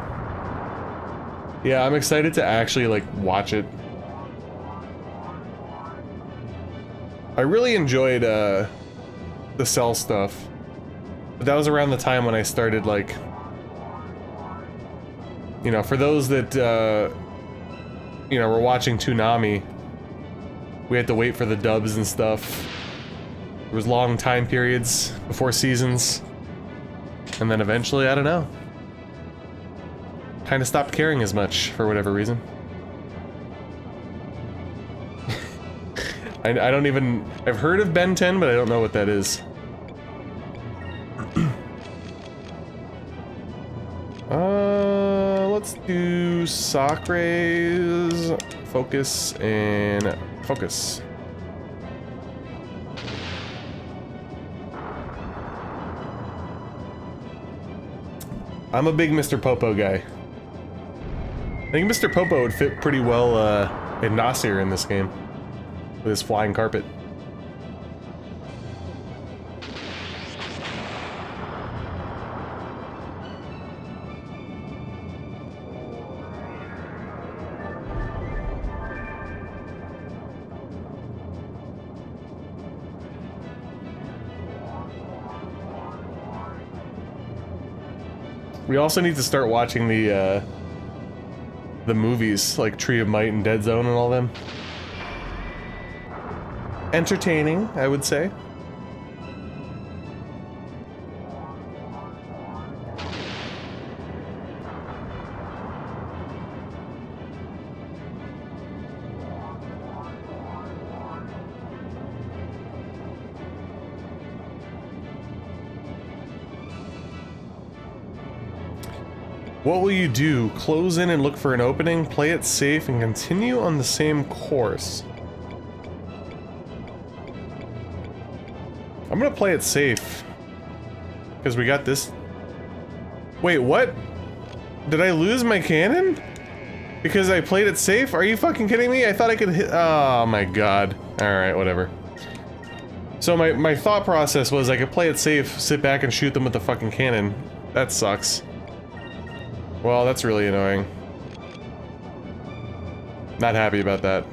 Yeah, I'm excited to actually like watch it. I really enjoyed the Cell stuff. But that was around the time when I started, like, you know, for those that, you know, were watching Toonami, we had to wait for the dubs and stuff. There was long time periods before seasons. And then eventually, I don't know, kind of stopped caring as much for whatever reason. I don't even, I've heard of Ben 10, but I don't know what that is. Let's do Sacre's focus and focus. I'm a big Mr. Popo guy. I think Mr. Popo would fit pretty well in Nasir in this game with his flying carpet. We also need to start watching the movies, like Tree of Might and Dead Zone and all them. entertaining, I would say. What will you do? Close in and look for an opening, play it safe, and continue on the same course. I'm gonna play it safe. Because we got this... Wait, what? Did I lose my cannon? Because I played it safe? Are you fucking kidding me? I thought I could hit... Oh my god. Alright, whatever. So my thought process was I could play it safe, sit back and shoot them with the fucking cannon. That sucks. Well, that's really annoying. Not happy about that.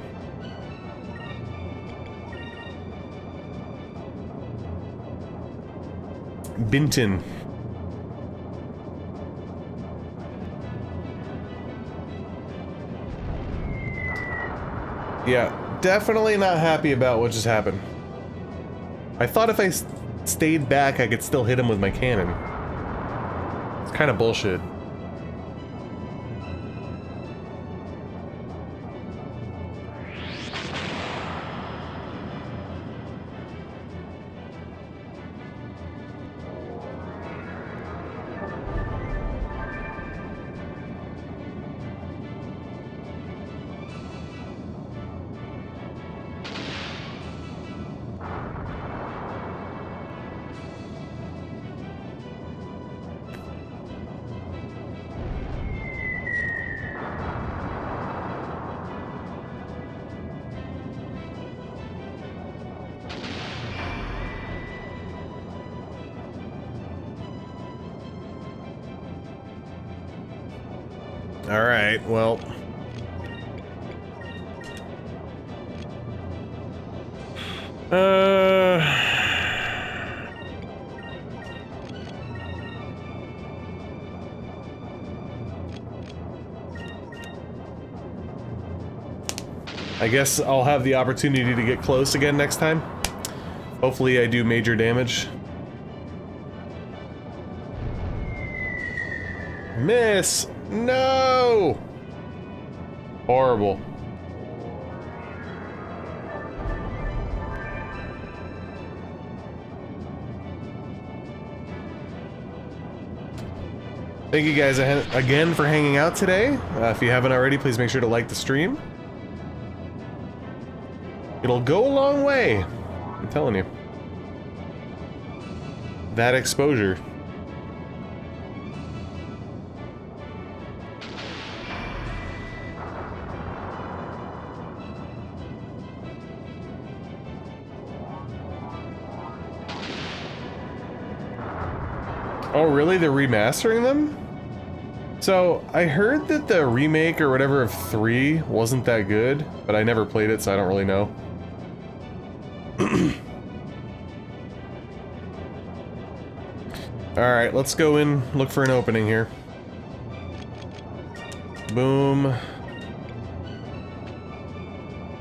Binton. Yeah, definitely not happy about what just happened. I thought if I stayed back, I could still hit him with my cannon. It's kind of bullshit. Alright, well... I guess I'll have the opportunity to get close again next time. Hopefully I do major damage. Miss! No! Horrible. Thank you guys again for hanging out today. If you haven't already, please make sure to like the stream. It'll go a long way. I'm telling you. That exposure. Oh really? They're remastering them? So, I heard that the remake or whatever of 3 wasn't that good, but I never played it, so I don't really know. Alright, let's go in, look for an opening here. Boom.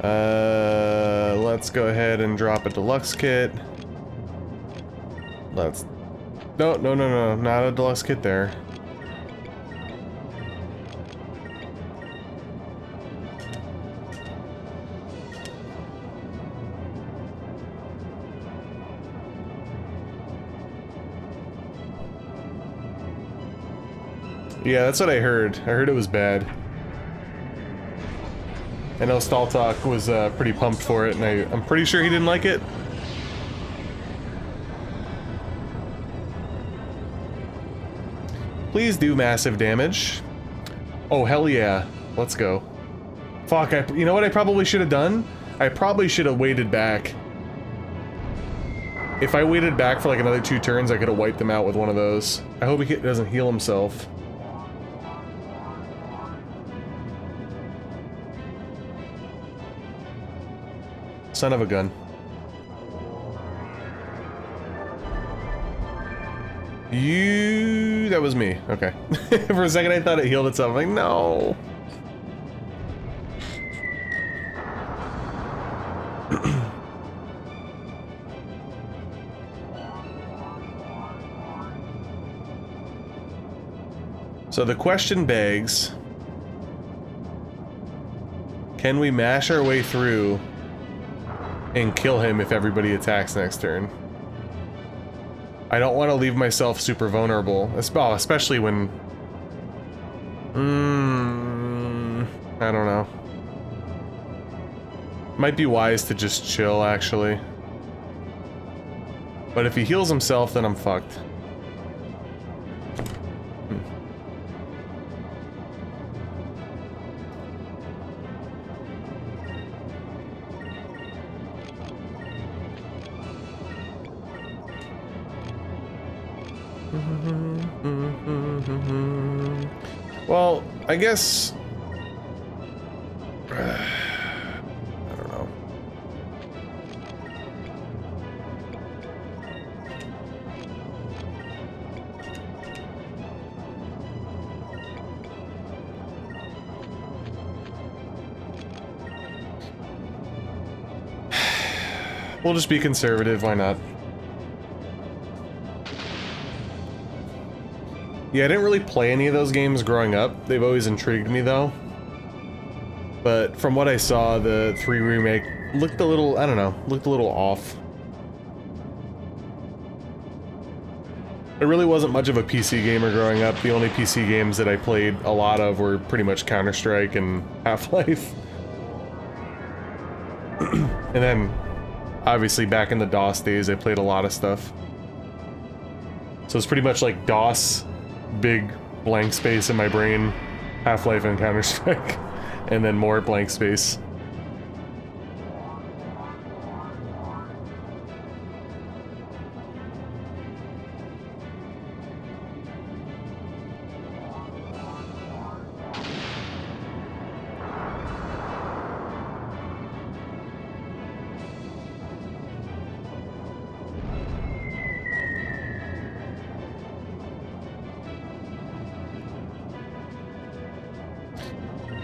Let's go ahead and drop a deluxe kit. Let's... No, not a deluxe kit there. Yeah, that's what I heard. I heard it was bad. I know Staltalk was pretty pumped for it, and I'm pretty sure he didn't like it. Please do massive damage. Oh, hell yeah. Let's go. Fuck, you know what I probably should have done? I probably should have waited back. If I waited back for like another 2 turns, I could have wiped them out with one of those. I hope he doesn't heal himself. Son of a gun. That was me. Okay. For a second I thought it healed itself. I'm like, no. So the question begs, can we mash our way through and kill him if everybody attacks next turn? I don't want to leave myself super vulnerable, especially when... I don't know. Might be wise to just chill, actually. But if he heals himself, then I'm fucked. Well, I guess... I don't know. We'll just be conservative, why not? Yeah, I didn't really play any of those games growing up. They've always intrigued me, though. But from what I saw, the 3 remake looked a little, I don't know, looked a little off. I really wasn't much of a PC gamer growing up. The only PC games that I played a lot of were pretty much Counter-Strike and Half-Life. And then, obviously, back in the DOS days, I played a lot of stuff. So it's pretty much like DOS, big blank space in my brain, Half-Life and Counter-Strike, and then more blank space.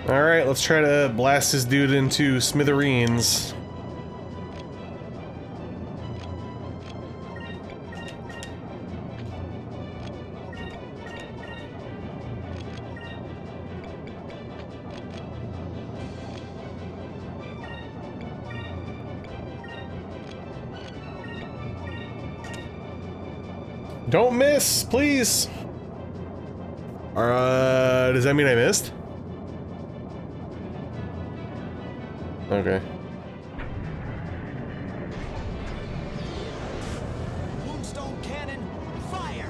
Alright, let's try to blast this dude into smithereens. Don't miss, please! Does that mean I missed? Okay. Moonstone cannon, fire!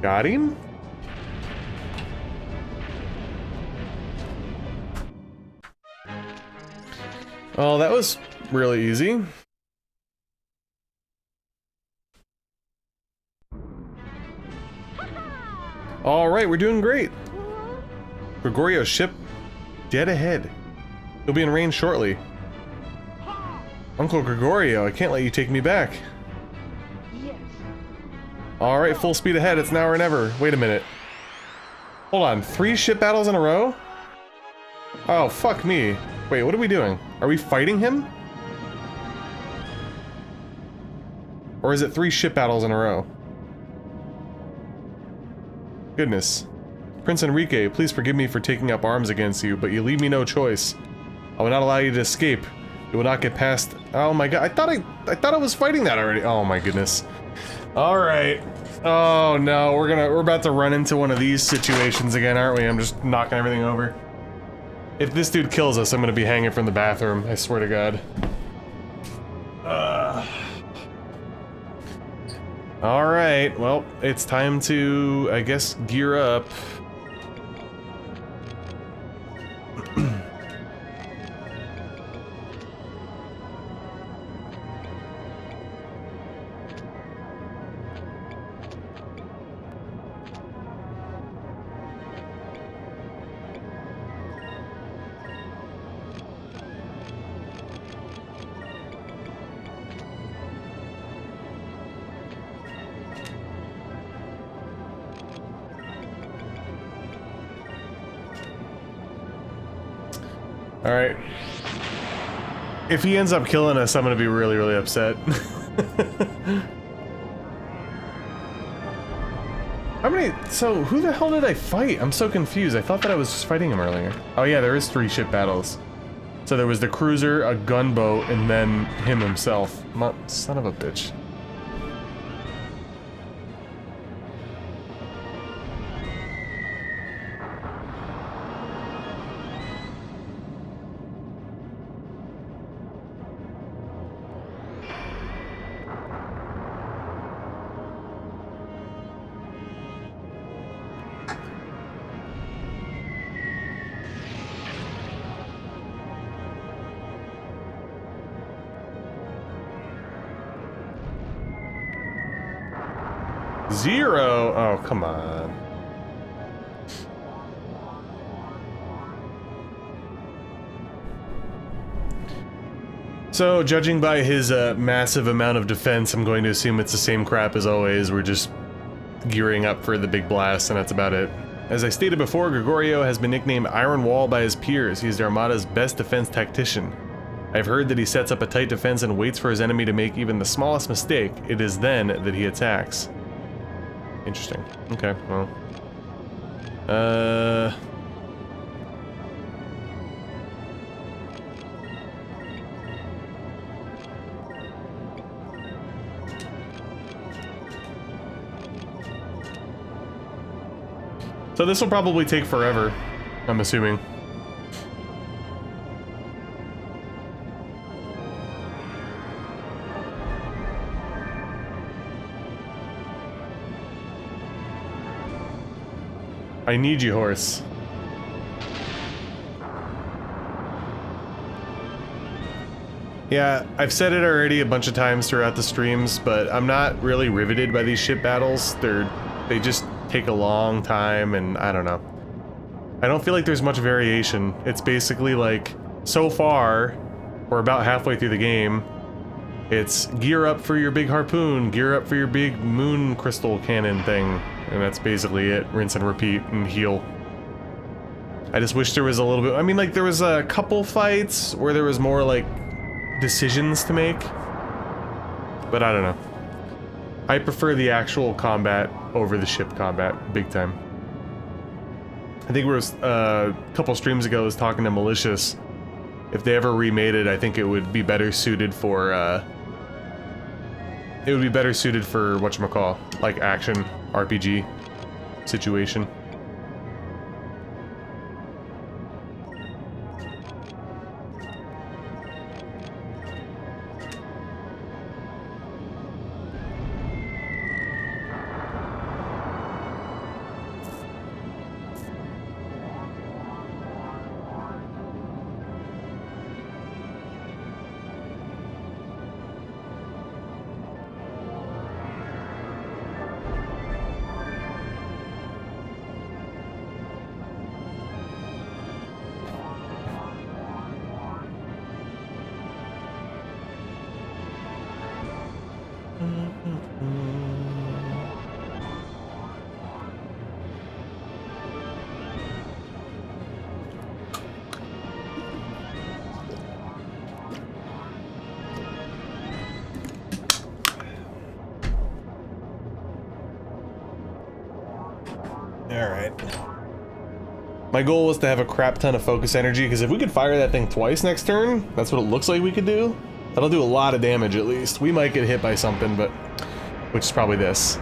Got him? Oh, that was really easy. Alright, we're doing great. Gregorio's ship dead ahead. He'll be in range shortly. Uncle Gregorio, I can't let you take me back. Yes. Alright, full speed ahead. It's now or never. Wait a minute. Hold on. 3 ship battles in a row? Oh, fuck me. Wait, what are we doing? Are we fighting him? Or is it 3 ship battles in a row? Goodness. Prince Enrique, please forgive me for taking up arms against you, but you leave me no choice. I will not allow you to escape. You will not get past... Oh my god, I thought I was fighting that already. Oh my goodness. Alright. Oh no, we're about to run into one of these situations again, aren't we? I'm just knocking everything over. If this dude kills us, I'm gonna be hanging from the bathroom, I swear to god. Alright, well, it's time to, I guess, gear up. Alright. If he ends up killing us, I'm gonna be really, really upset. How many? So, who the hell did I fight? I'm so confused. I thought that I was just fighting him earlier. Oh yeah, there is 3 ship battles. So there was the cruiser, a gunboat, and then him himself. Son of a bitch. Zero? Oh, come on. So, judging by his massive amount of defense, I'm going to assume it's the same crap as always. We're just gearing up for the big blast, and that's about it. As I stated before, Gregorio has been nicknamed Iron Wall by his peers. He's the Armada's best defense tactician. I've heard that he sets up a tight defense and waits for his enemy to make even the smallest mistake. It is then that he attacks. Interesting. Okay, well. So this will probably take forever, I'm assuming. I need you, horse. Yeah, I've said it already a bunch of times throughout the streams, but I'm not really riveted by these ship battles. They just take a long time, and I don't know. I don't feel like there's much variation. It's basically like, so far, we're about halfway through the game. It's gear up for your big harpoon, gear up for your big moon crystal cannon thing. And that's basically it. Rinse and repeat and heal. I just wish there was a little bit... I mean, like, there was a couple fights where there was more, like, decisions to make. But I don't know. I prefer the actual combat over the ship combat, big time. I think we were, a couple streams ago, I was talking to Malicious. If they ever remade it, I think it would be better suited for, it would be better suited for, whatchamacall, like, action RPG situation. Alright. My goal was to have a crap ton of focus energy, because if we could fire that thing twice next turn, that's what it looks like we could do. That'll do a lot of damage at least. We might get hit by something, but... which is probably this.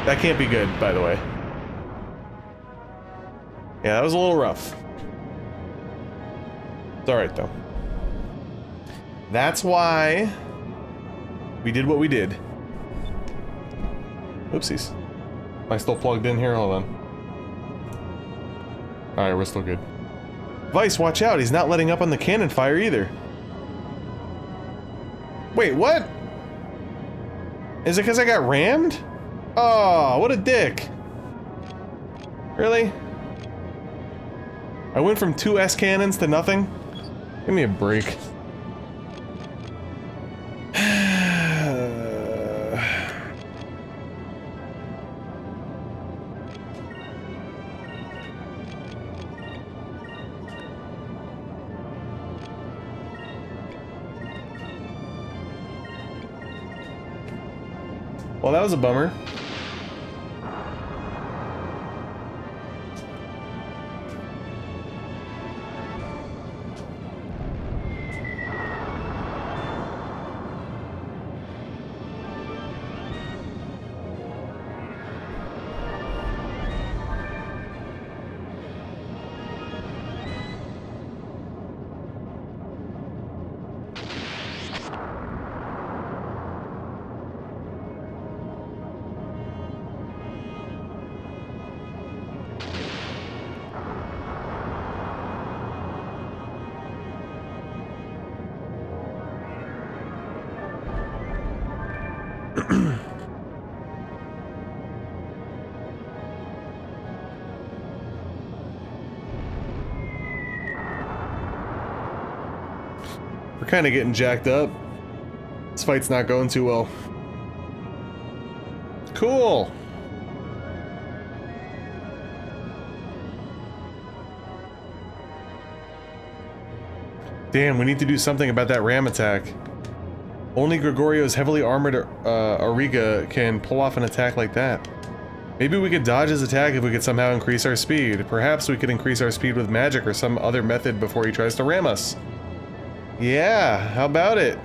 That can't be good, by the way. Yeah, that was a little rough. It's alright, though. That's why... we did what we did. Oopsies. Am I still plugged in here? Hold on. Alright, we're still good. Vice, watch out! He's not letting up on the cannon fire either. Wait, what? Is it because I got rammed? Oh, what a dick. Really? I went from 2 S cannons to nothing? Give me a break. Well, that was a bummer. We're kind of getting jacked up. This fight's not going too well. Cool. Damn, we need to do something about that ram attack. Only Gregorio's heavily armored Auriga can pull off an attack like that. Maybe we could dodge his attack if we could somehow increase our speed. Perhaps we could increase our speed with magic or some other method before he tries to ram us. Yeah, how about it?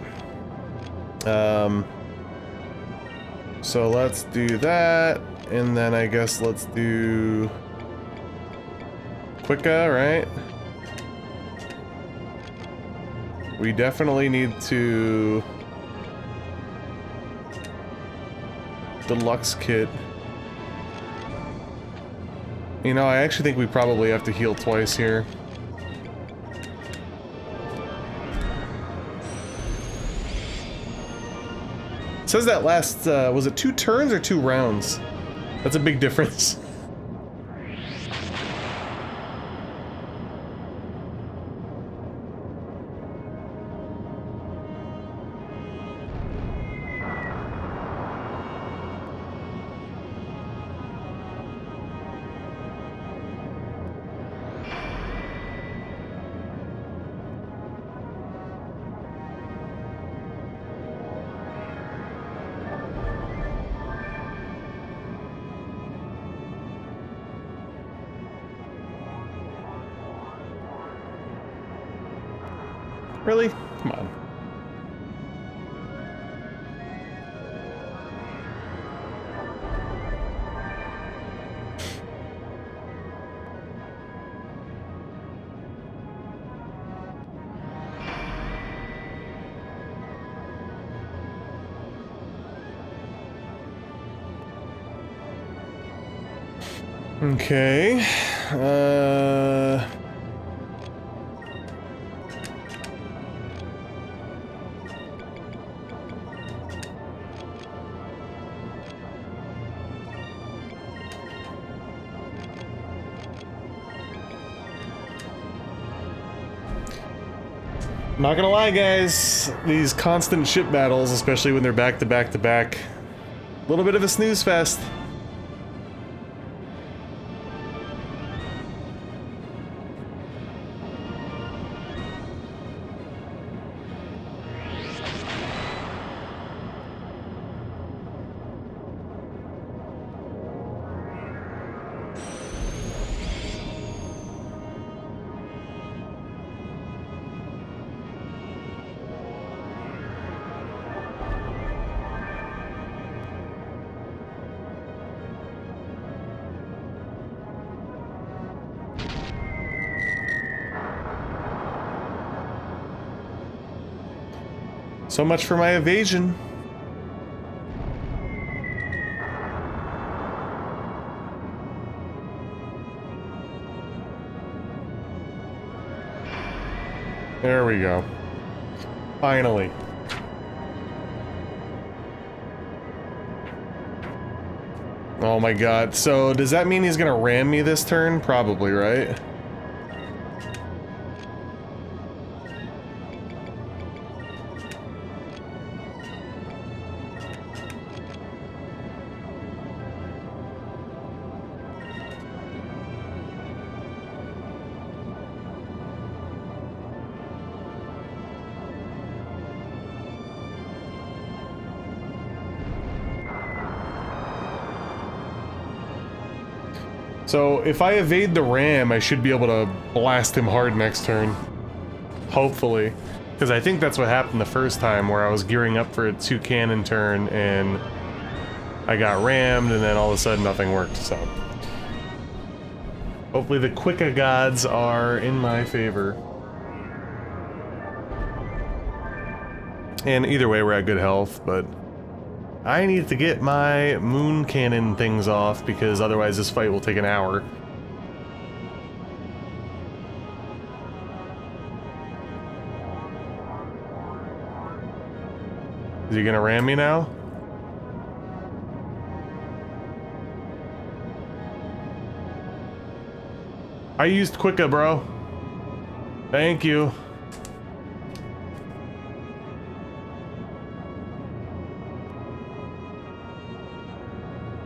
So let's do that, and then I guess let's do Quicka, right? We definitely need to deluxe kit. You know, I actually think we probably have to heal twice here. It says that last, was it 2 turns or 2 rounds? That's a big difference. Really? Come on. Okay. Not gonna lie, guys, these constant ship battles, especially when they're back to back to back, a little bit of a snooze fest. So much for my evasion. There we go. Finally. Oh my god. So does that mean he's gonna ram me this turn? Probably, right? So if I evade the ram, I should be able to blast him hard next turn. Hopefully. Because I think that's what happened the first time, where I was gearing up for a 2-cannon turn and I got rammed and then all of a sudden nothing worked, so. Hopefully the Quicka gods are in my favor. And either way we're at good health, but I need to get my moon cannon things off because otherwise this fight will take an hour. Is he gonna ram me now? I used Quicka, bro. Thank you.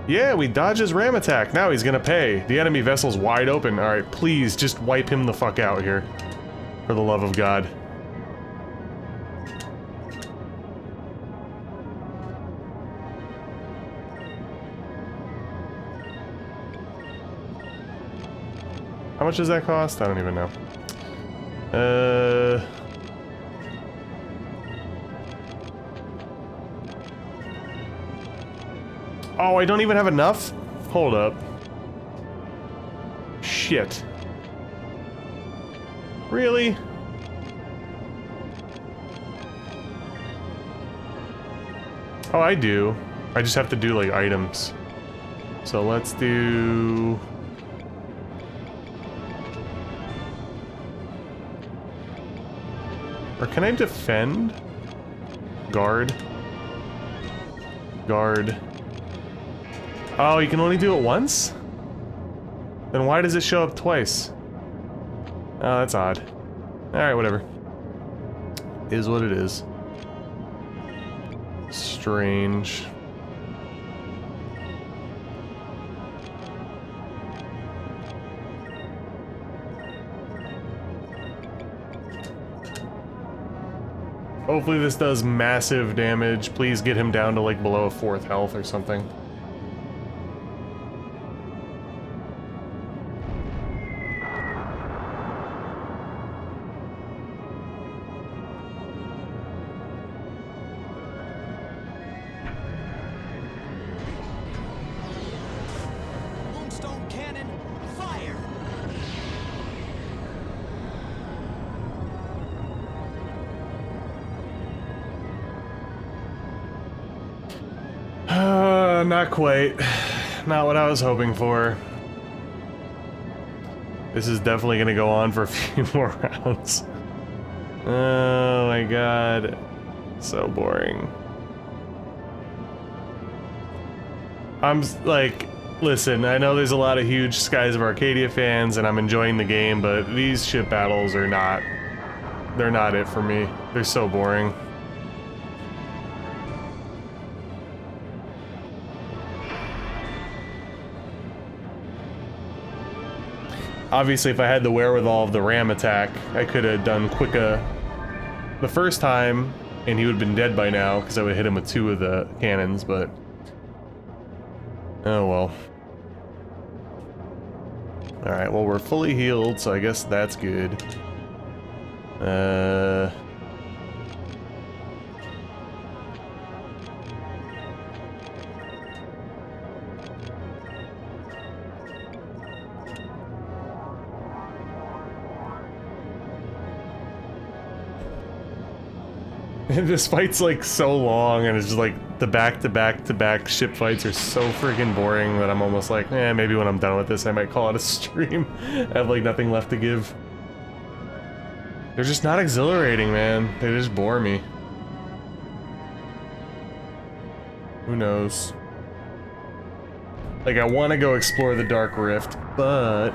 Yeah, we dodge his ram attack. Now he's gonna pay. The enemy vessel's wide open. Alright, please, just wipe him the fuck out here. For the love of God. How much does that cost? I don't even know. Oh, I don't even have enough? Hold up. Shit. Really? Oh, I do. I just have to do, like, items. So let's do... Or can I defend? Guard. Guard. Oh, you can only do it once? Then why does it show up twice? Oh, that's odd. Alright, whatever. Is what it is. Strange. Hopefully this does massive damage. Please get him down to like below a 4th health or something. Moonstone cannon, fire! Not quite. Not what I was hoping for. This is definitely gonna go on for a few more rounds. Oh my god. So boring. I'm like, listen, I know there's a lot of huge Skies of Arcadia fans and I'm enjoying the game, but these ship battles are not, they're not it for me. They're so boring. Obviously, if I had the wherewithal of the ram attack, I could have done Quicka the first time, and he would have been dead by now, because I would have hit him with 2 of the cannons, but... Oh well. Alright, well we're fully healed, so I guess that's good. This fight's like so long, and it's just like the back-to-back-to-back ship fights are so freaking boring that I'm almost like, maybe when I'm done with this I might call it a stream. I have like nothing left to give. They're just not exhilarating, man. They just bore me. Who knows? Like, I want to go explore the Dark Rift, but...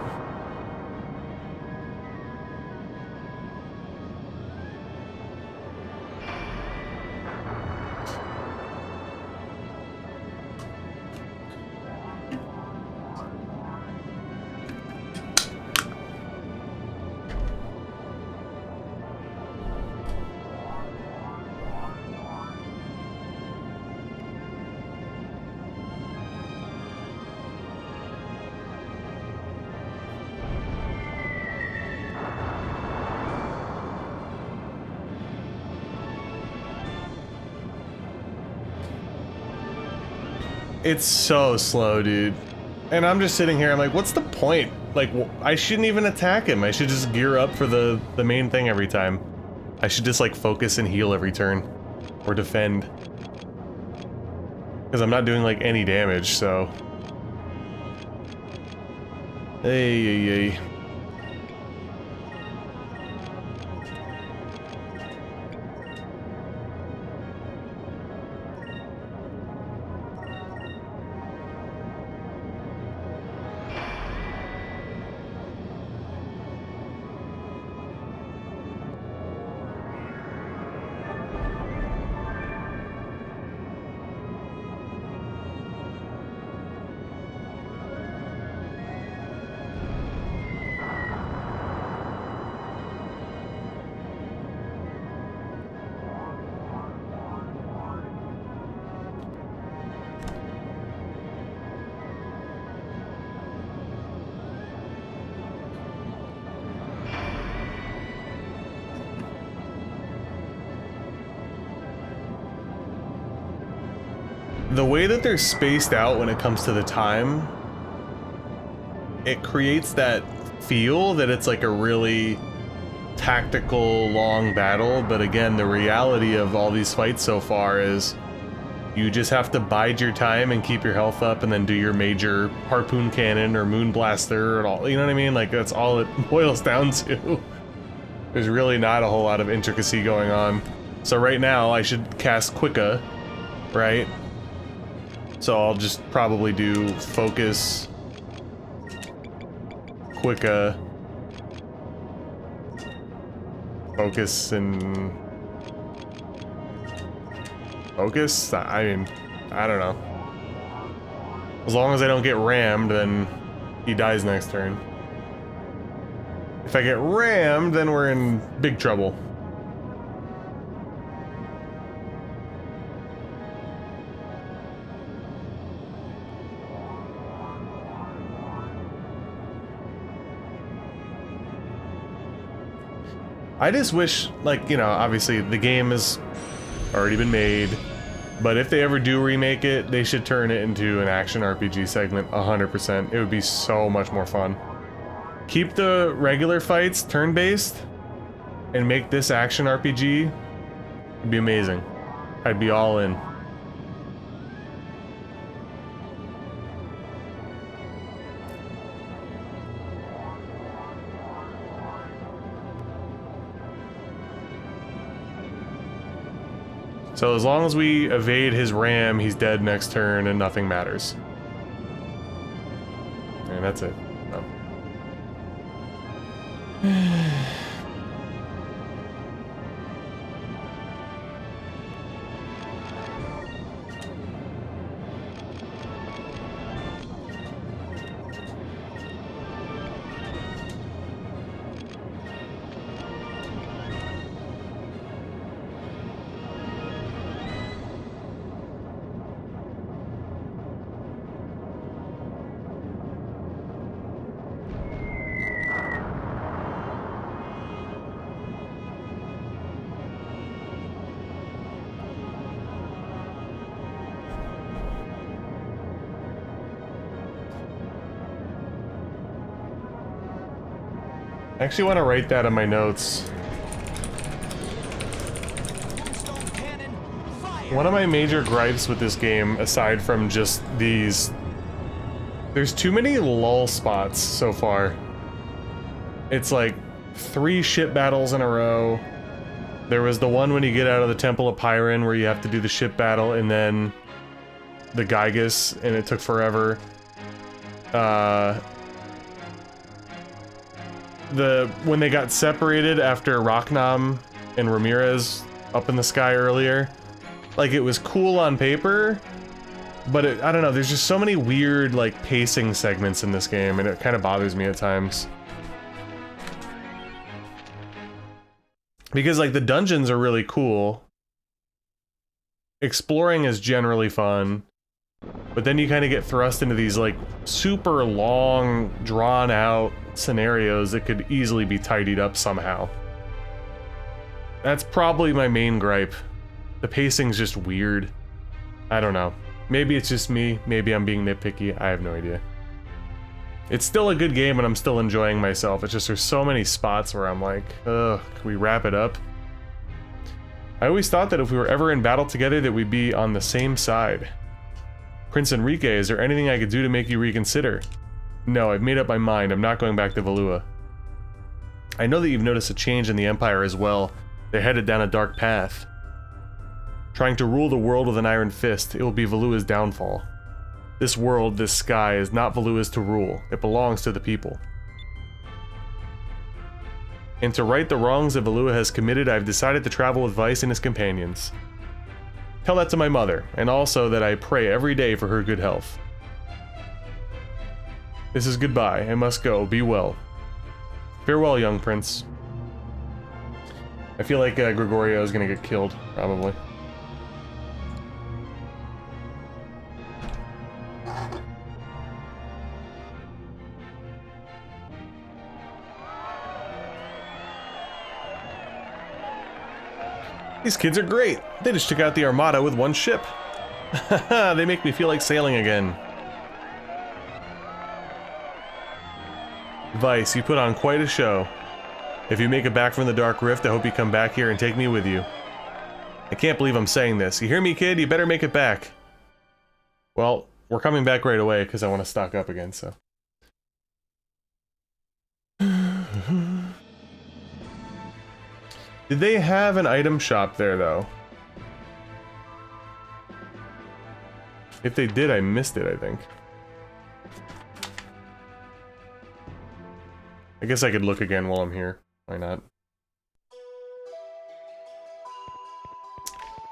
It's so slow, dude. And I'm just sitting here, I'm like, what's the point? Like, I shouldn't even attack him. I should just gear up for the main thing every time. I should just, like, focus and heal every turn. Or defend. Because I'm not doing, like, any damage, so... Hey. The way that they're spaced out when it comes to the time, it creates that feel that it's like a really tactical, long battle, but again, the reality of all these fights so far is you just have to bide your time and keep your health up and then do your major harpoon cannon or moon blaster and all, you know what I mean? Like, that's all it boils down to. There's really not a whole lot of intricacy going on. So right now, I should cast Quicka, right? So I'll just probably do Focus, Quicka, Focus, and Focus? I mean, I don't know. As long as I don't get rammed, then he dies next turn. If I get rammed, then we're in big trouble. I just wish, like, you know, obviously the game has already been made, but if they ever do remake it, they should turn it into an action RPG segment 100%. It would be so much more fun. Keep the regular fights turn-based and make this action RPG. It'd be amazing. I'd be all in. So as long as we evade his ram, he's dead next turn and nothing matters. And that's it. Oh. I actually want to write that in my notes. One of my major gripes with this game, aside from just these, there's too many lull spots so far. It's like 3 ship battles in a row. There was the one when you get out of the Temple of Pyron where you have to do the ship battle and then the Gygus, and it took forever. When they got separated after Rocknam and Ramirez up in the sky earlier, like, it was cool on paper, but I don't know, there's just so many weird, like, pacing segments in this game, and it kind of bothers me at times. Because, like, the dungeons are really cool. Exploring is generally fun. But then you kind of get thrust into these, like, super long, drawn-out scenarios that could easily be tidied up somehow. That's probably my main gripe. The pacing's just weird. I don't know. Maybe it's just me. Maybe I'm being nitpicky. I have no idea. It's still a good game and I'm still enjoying myself. It's just there's so many spots where I'm like, ugh, can we wrap it up? I always thought that if we were ever in battle together that we'd be on the same side. Prince Enrique, is there anything I could do to make you reconsider? No, I've made up my mind. I'm not going back to Valua. I know that you've noticed a change in the Empire as well. They're headed down a dark path. Trying to rule the world with an iron fist, it will be Valua's downfall. This world, this sky, is not Valua's to rule. It belongs to the people. And to right the wrongs that Valua has committed, I've decided to travel with Vice and his companions. Tell that to my mother, and also that I pray every day for her good health. This is goodbye. I must go. Be well. Farewell, young prince. I feel like Gregorio is gonna get killed, probably. These kids are great. They just took out the Armada with one ship. They make me feel like sailing again. Vice, you put on quite a show. If you make it back from the Dark Rift, I hope you come back here and take me with you. I can't believe I'm saying this. You hear me, kid? You better make it back. Well, we're coming back right away because I want to stock up again, so. Did they have an item shop there, though? If they did, I missed it, I think. I guess I could look again while I'm here. Why not?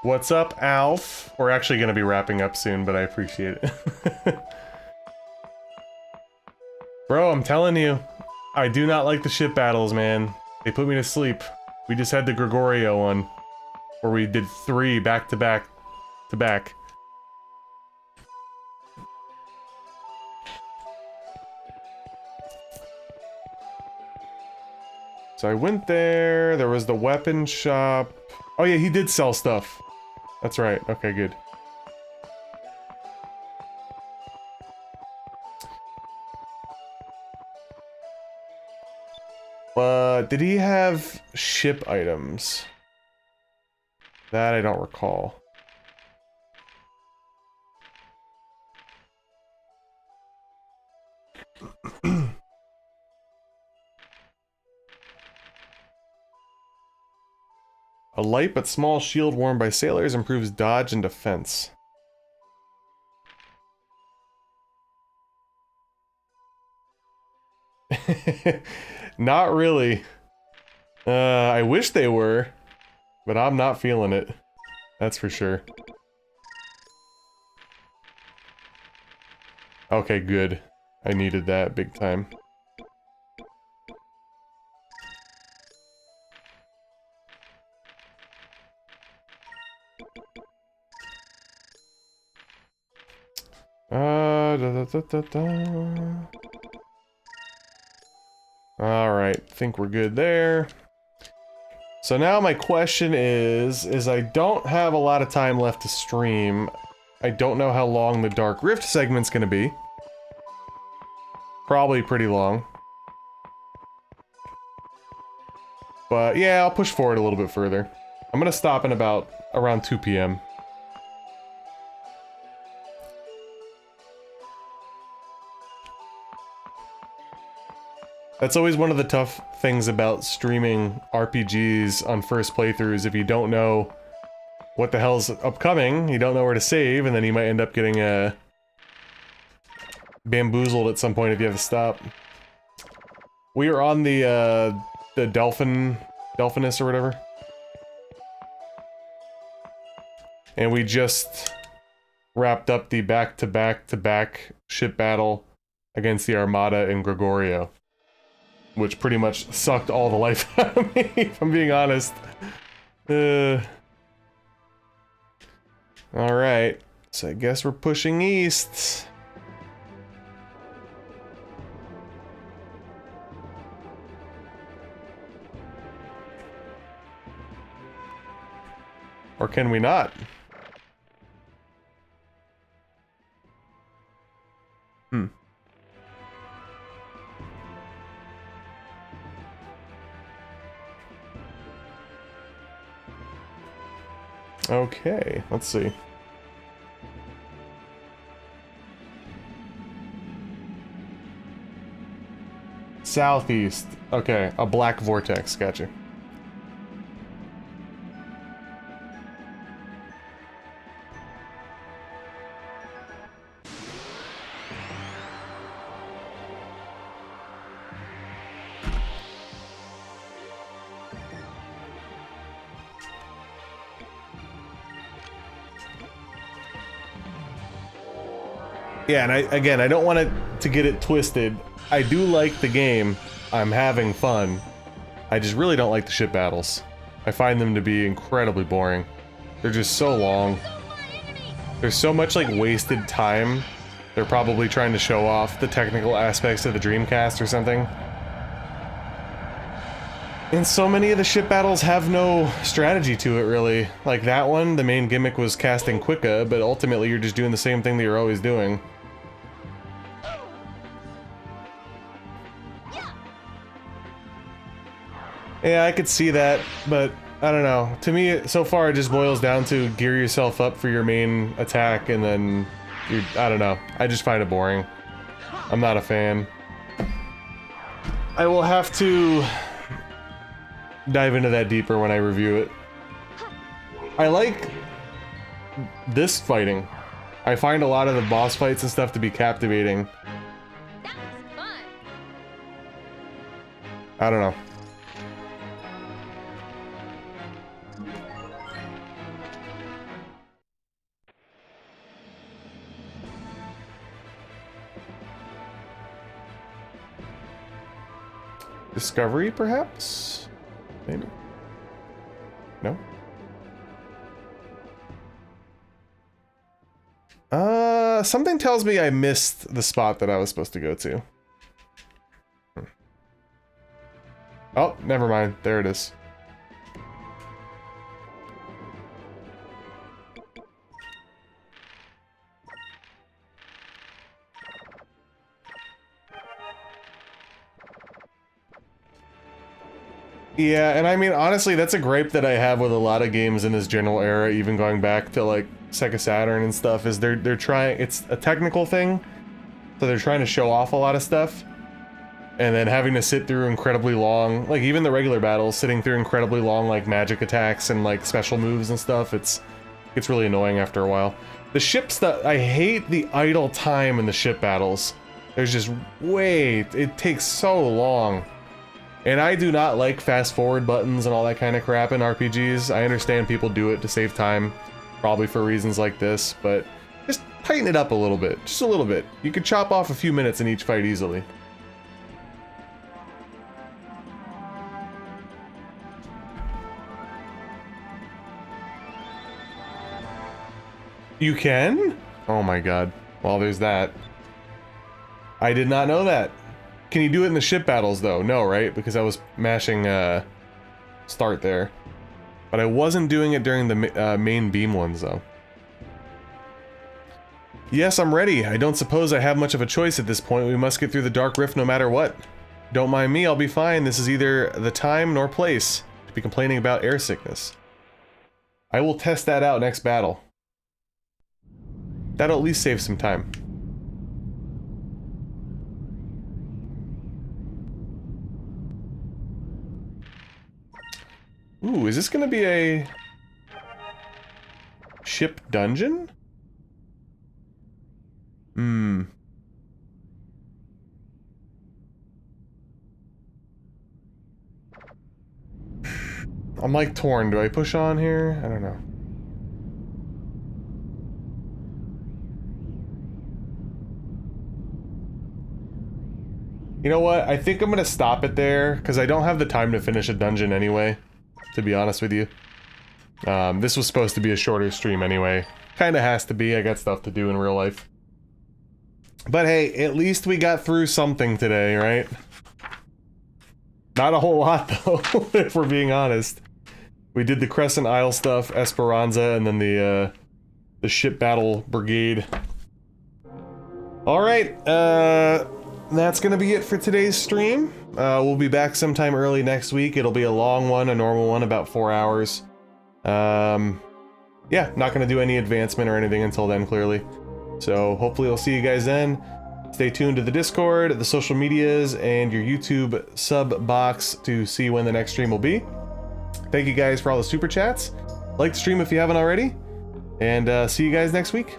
What's up, Alf? We're actually going to be wrapping up soon, but I appreciate it. Bro, I'm telling you, I do not like the ship battles, man. They put me to sleep. We just had the Gregorio one, where we did 3 back to back to back. So I went there, there was the weapon shop. Oh yeah, he did sell stuff. That's right, okay, good. Did he have ship items? That I don't recall. A light but small shield worn by sailors improves dodge and defense. Not really. I wish they were, but I'm not feeling it. That's for sure. Okay, good. I needed that big time. Alright, think we're good there. So now my question is I don't have a lot of time left to stream. I don't know how long the Dark Rift segment's gonna be. Probably pretty long. But yeah, I'll push forward a little bit further. I'm gonna stop in about around 2 p.m. That's always one of the tough things about streaming RPGs on first playthroughs. If you don't know what the hell's upcoming, you don't know where to save, and then you might end up getting bamboozled at some point if you have to stop. We are on the Delphinus or whatever. And we just wrapped up the back-to-back-to-back ship battle against the Armada in Gregorio. Which pretty much sucked all the life out of me, if I'm being honest. Alright, so I guess we're pushing east. Or can we not? Okay, let's see. Southeast. Okay, a black vortex. Gotcha. Yeah, and I don't want it to get it twisted. I do like the game. I'm having fun. I just really don't like the ship battles. I find them to be incredibly boring. They're just so long. There's so much like wasted time. They're probably trying to show off the technical aspects of the Dreamcast or something. And so many of the ship battles have no strategy to it, really. Like that one, the main gimmick was casting Quicka, but ultimately you're just doing the same thing that you're always doing. Yeah, I could see that, but I don't know. To me, so far it just boils down to gear yourself up for your main attack and then I don't know. I just find it boring. I'm not a fan. I will have to dive into that deeper when I review it. I like this fighting. I find a lot of the boss fights and stuff to be captivating. That was fun. I don't know. Discovery, perhaps? Maybe? No? Something tells me I missed the spot that I was supposed to go to. Oh, never mind. There it is. Yeah, and I mean, honestly, that's a gripe that I have with a lot of games in this general era, even going back to, like, Sega Saturn and stuff, is they're trying, it's a technical thing, so they're trying to show off a lot of stuff, and then having to sit through incredibly long, like, even the regular battles, sitting through incredibly long, like, magic attacks and, like, special moves and stuff, it's really annoying after a while. The ship stuff, I hate the idle time in the ship battles. There's just, it takes so long. And I do not like fast forward buttons and all that kind of crap in RPGs. I understand people do it to save time, probably for reasons like this, but just tighten it up a little bit, just a little bit. You could chop off a few minutes in each fight easily. You can? Oh my god. Well, there's that. I did not know that. Can you do it in the ship battles, though? No, right? Because I was mashing, start there. But I wasn't doing it during the main beam ones, though. Yes, I'm ready. I don't suppose I have much of a choice at this point. We must get through the Dark Rift no matter what. Don't mind me, I'll be fine. This is either the time nor place to be complaining about air sickness. I will test that out next battle. That'll at least save some time. Ooh, is this gonna be a ship dungeon? Hmm. I'm like torn. Do I push on here? I don't know. You know what? I think I'm gonna stop it there because I don't have the time to finish a dungeon anyway. To be honest with you. This was supposed to be a shorter stream anyway. Kinda has to be, I got stuff to do in real life. But hey, at least we got through something today, right? Not a whole lot though, if we're being honest. We did the Crescent Isle stuff, Esperanza, and then the ship battle brigade. Alright, that's gonna be it for today's stream. We'll be back sometime early next week. It'll be a long one, a normal one, about 4 hours. yeah, not going to do any advancement or anything until then, clearly. So hopefully I'll see you guys then. Stay tuned to the Discord, the social medias, and your YouTube sub box to see when the next stream will be. Thank you guys for all the super chats. Like the stream if you haven't already. And see you guys next week.